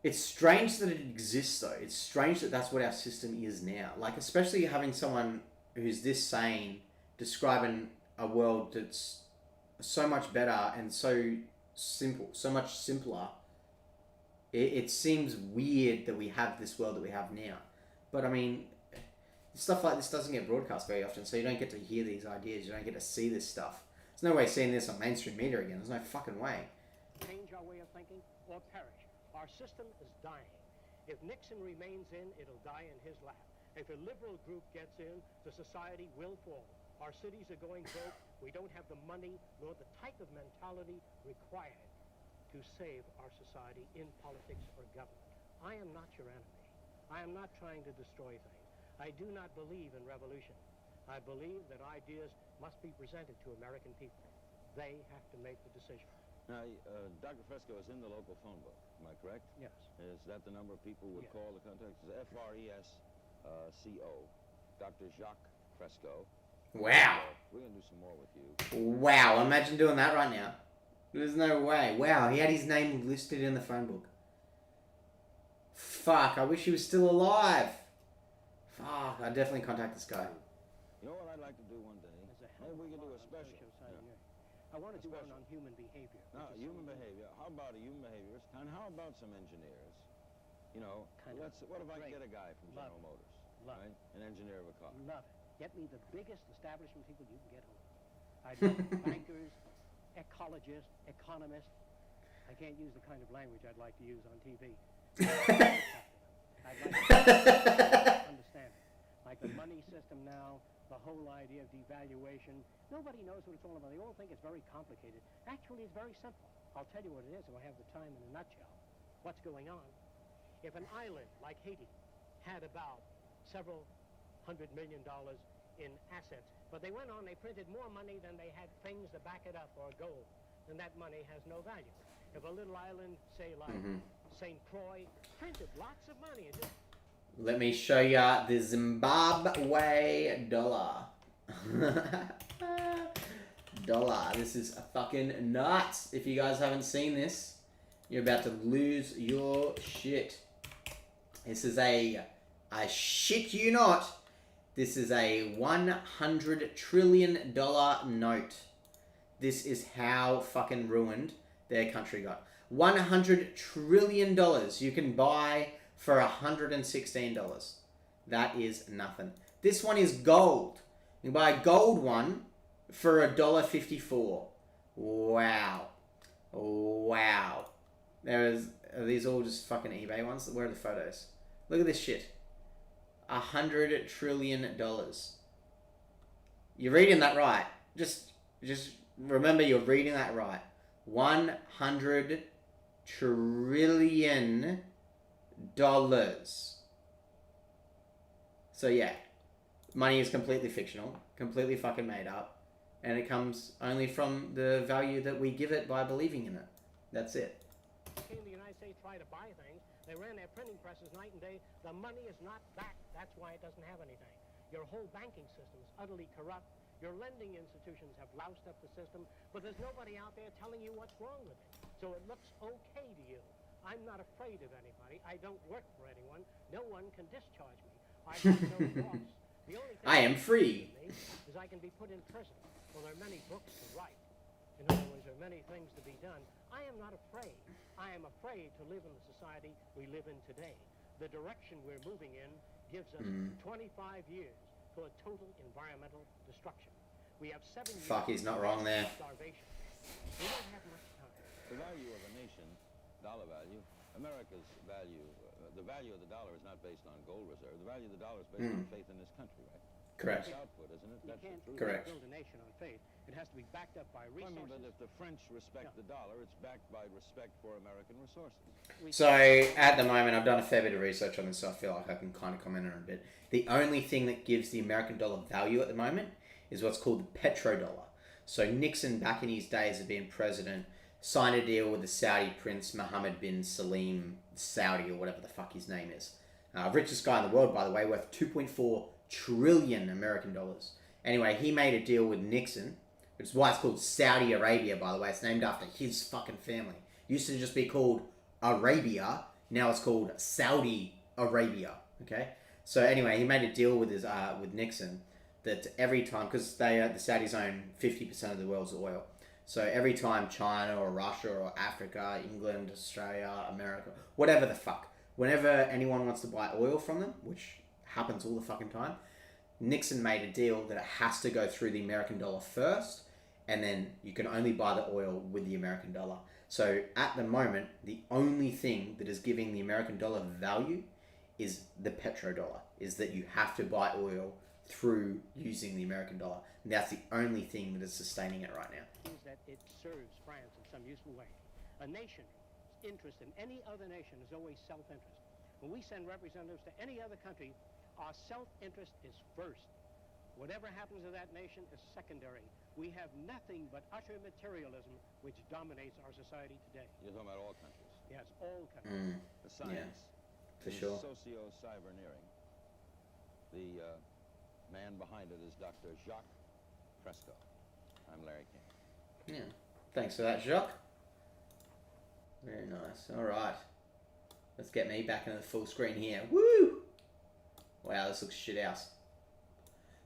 Speaker 1: it's strange that it exists, though. It's strange that that's what our system is now. Like, especially having someone who's this sane describing a world that's so much better and so simple, so much simpler. It seems weird that we have this world that we have now. But, I mean, stuff like this doesn't get broadcast very often, so you don't get to hear these ideas. You don't get to see this stuff. There's no way seeing this on mainstream media again. There's no fucking way.
Speaker 3: change our way of thinking or perish. Our system is dying. If Nixon remains in, it'll die in his lap. If a liberal group gets in, the society will fall. Our cities are going broke. We don't have the money nor the type of mentality required to save our society in politics or government. I am not your enemy. I am not trying to destroy things. I do not believe in revolution. I believe that ideas must be presented to American people. They have to make the decision.
Speaker 2: Now, Dr. Fresco is in the local phone book. Am I correct?
Speaker 3: Yes.
Speaker 2: Is that the number of people would
Speaker 3: Yes.
Speaker 2: call the contact? It's Fresco, Dr. Jaque Fresco.
Speaker 1: Wow.
Speaker 2: We're going to do some more with you.
Speaker 1: Wow, imagine doing that right now. There's no way. Wow, he had his name listed in the phone book. Fuck, I wish he was still alive. Fuck, I'd definitely contact this guy.
Speaker 2: You know what I'd like to do one day?
Speaker 3: There's a hell
Speaker 2: Maybe we
Speaker 3: of
Speaker 2: can do
Speaker 3: lot
Speaker 2: a
Speaker 3: on
Speaker 2: special.
Speaker 3: social side
Speaker 2: Yeah.
Speaker 3: here. I want to do one
Speaker 2: special.
Speaker 3: on human behavior.
Speaker 2: No,
Speaker 3: which is
Speaker 2: human
Speaker 3: something-
Speaker 2: behavior. How about a human behaviorist? And how about some engineers? You know,
Speaker 3: Kind of
Speaker 2: what if I
Speaker 3: great.
Speaker 2: get a guy from
Speaker 3: Love
Speaker 2: General
Speaker 3: it.
Speaker 2: Motors,
Speaker 3: Love
Speaker 2: right? An engineer of a car.
Speaker 3: Love it. Get me the biggest establishment people you can get hold of. I'd like bankers, ecologists, economists. I can't use the kind of language I'd like to use on TV. I'd like to understand it. Like the money system now, the whole idea of devaluation. Nobody knows what it's all about. They all think it's very complicated. Actually, it's very simple. I'll tell you what it is if I have the time in a nutshell. What's going on? If an island like Haiti had about several $100 million in assets, but they went on, they printed more money than they had things to back it up or gold, then that money has no value. If a little island, say like St. Croix, printed lots of money, and just
Speaker 1: Let me show ya the Zimbabwe dollar. Dollar. This is fucking nuts. If you guys haven't seen this, you're about to lose your shit. This is a I shit you not. This is a $100 trillion note. This is how fucking ruined their country got. $100 trillion you can buy for $116. That is nothing. This one is gold. You can buy a gold one for $1.54. Wow. Wow. Are these all just fucking eBay ones? Where are the photos? Look at this shit. $100 trillion. You're reading that right. Just remember you're reading that right. $100 trillion. So yeah, money is completely fictional, completely fucking made up, and it comes only from the value that we give it by believing in it. That's it.
Speaker 3: Came to the United States, try to buy things. They ran their printing presses night and day. The money is not back. That's why it doesn't have anything. Your whole banking system is utterly corrupt. Your lending institutions have loused up the system, but there's nobody out there telling you what's wrong with it. So it looks okay to you. I'm not afraid of anybody. I don't work for anyone. No one can discharge me. I have no boss. The only thing
Speaker 1: I am free.
Speaker 3: is I can be put in prison. Well, there are many books to write. In other words, there are many things to be done. I am not afraid. I am afraid to live in the society we live in today. The direction we're moving in gives us 25 years for a total environmental destruction. We have 7 years.
Speaker 1: Fuck, he's not wrong there.
Speaker 3: Starvation. We don't have much time.
Speaker 2: The value of a nation, dollar value, America's value, the value of the dollar is not based on gold reserve. The value of the dollar is based on faith in this country, right?
Speaker 1: Correct.
Speaker 2: It's output, isn't it? That's the truth.
Speaker 1: Correct.
Speaker 3: Build a nation on faith. It has to be backed up by
Speaker 2: I
Speaker 3: resources.
Speaker 2: mean, but if the French respect the dollar, it's backed by respect for American resources.
Speaker 1: So at the moment, I've done a fair bit of research on this, so I feel like I can kind of comment on it a bit. The only thing that gives the American dollar value at the moment is what's called the petrodollar. So Nixon, back in his days of being president, signed a deal with the Saudi prince Mohammed bin Salim Saudi, or whatever the fuck his name is. Richest guy in the world, by the way, worth 2.4 trillion American dollars. Anyway, he made a deal with Nixon, which is why it's called Saudi Arabia, by the way. It's named after his fucking family. It used to just be called Arabia. Now it's called Saudi Arabia. Okay. So anyway, he made a deal with with Nixon that every time, because the Saudis own 50% of the world's oil. So every time China or Russia or Africa, England, Australia, America, whatever the fuck, whenever anyone wants to buy oil from them, which happens all the fucking time, Nixon made a deal that it has to go through the American dollar first, and then you can only buy the oil with the American dollar. So at the moment, the only thing that is giving the American dollar value is the petrodollar, is that you have to buy oil through using the American dollar. And that's the only thing that is sustaining it right now.
Speaker 3: Is that it serves France in some useful way. A nation's interest in any other nation is always self-interest. When we send representatives to any other country, our self-interest is first. Whatever happens to that nation is secondary. We have nothing but utter materialism which dominates our society today.
Speaker 2: You're talking about all countries.
Speaker 3: Yes, all countries.
Speaker 2: The science
Speaker 1: for
Speaker 2: is
Speaker 1: sure.
Speaker 2: socio-cyberneering. The man behind it is Dr. Jaque Fresco. I'm Larry King.
Speaker 1: Yeah. Thanks for that, Jaque. Very nice. All right. Let's get me back into the full screen here. Woo! Wow, this looks shit house.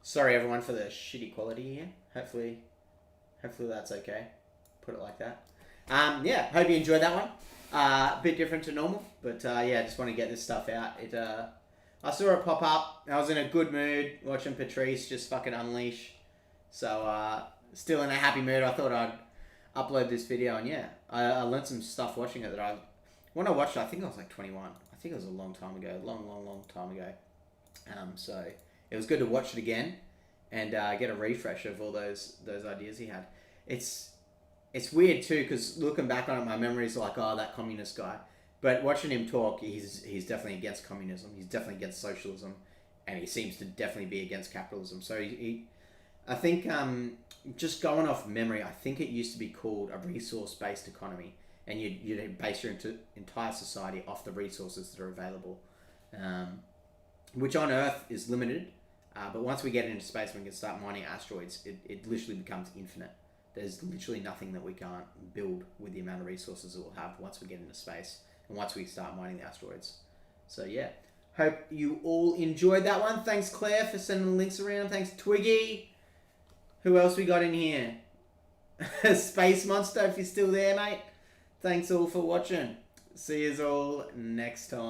Speaker 1: Sorry everyone for the shitty quality here. Hopefully that's okay. Put it like that. Yeah, hope you enjoyed that one. A bit different to normal, but yeah, I just want to get this stuff out. I saw it pop up. I was in a good mood watching Patrice just fucking unleash. So still in a happy mood. I thought I'd upload this video, and yeah, I learned some stuff watching it that when I watched it, I think I was like 21. I think it was a long time ago, long time ago. So it was good to watch it again and get a refresh of all those ideas he had. It's weird too, because looking back on it, my memories are like, oh, that communist guy. But watching him talk, he's definitely against communism. He's definitely against socialism, and he seems to definitely be against capitalism. So I think just going off memory, I think it used to be called a resource-based economy, and you'd base your entire society off the resources that are available, which on Earth is limited. But once we get into space, we can start mining asteroids. It literally becomes infinite. There's literally nothing that we can't build with the amount of resources that we'll have once we get into space and once we start mining the asteroids. So yeah, Hope you all enjoyed that one. Thanks, Claire, for sending the links around. Thanks, Twiggy. Who else we got in here? Space Monster, if you're still there, mate. Thanks all for watching. See you all next time.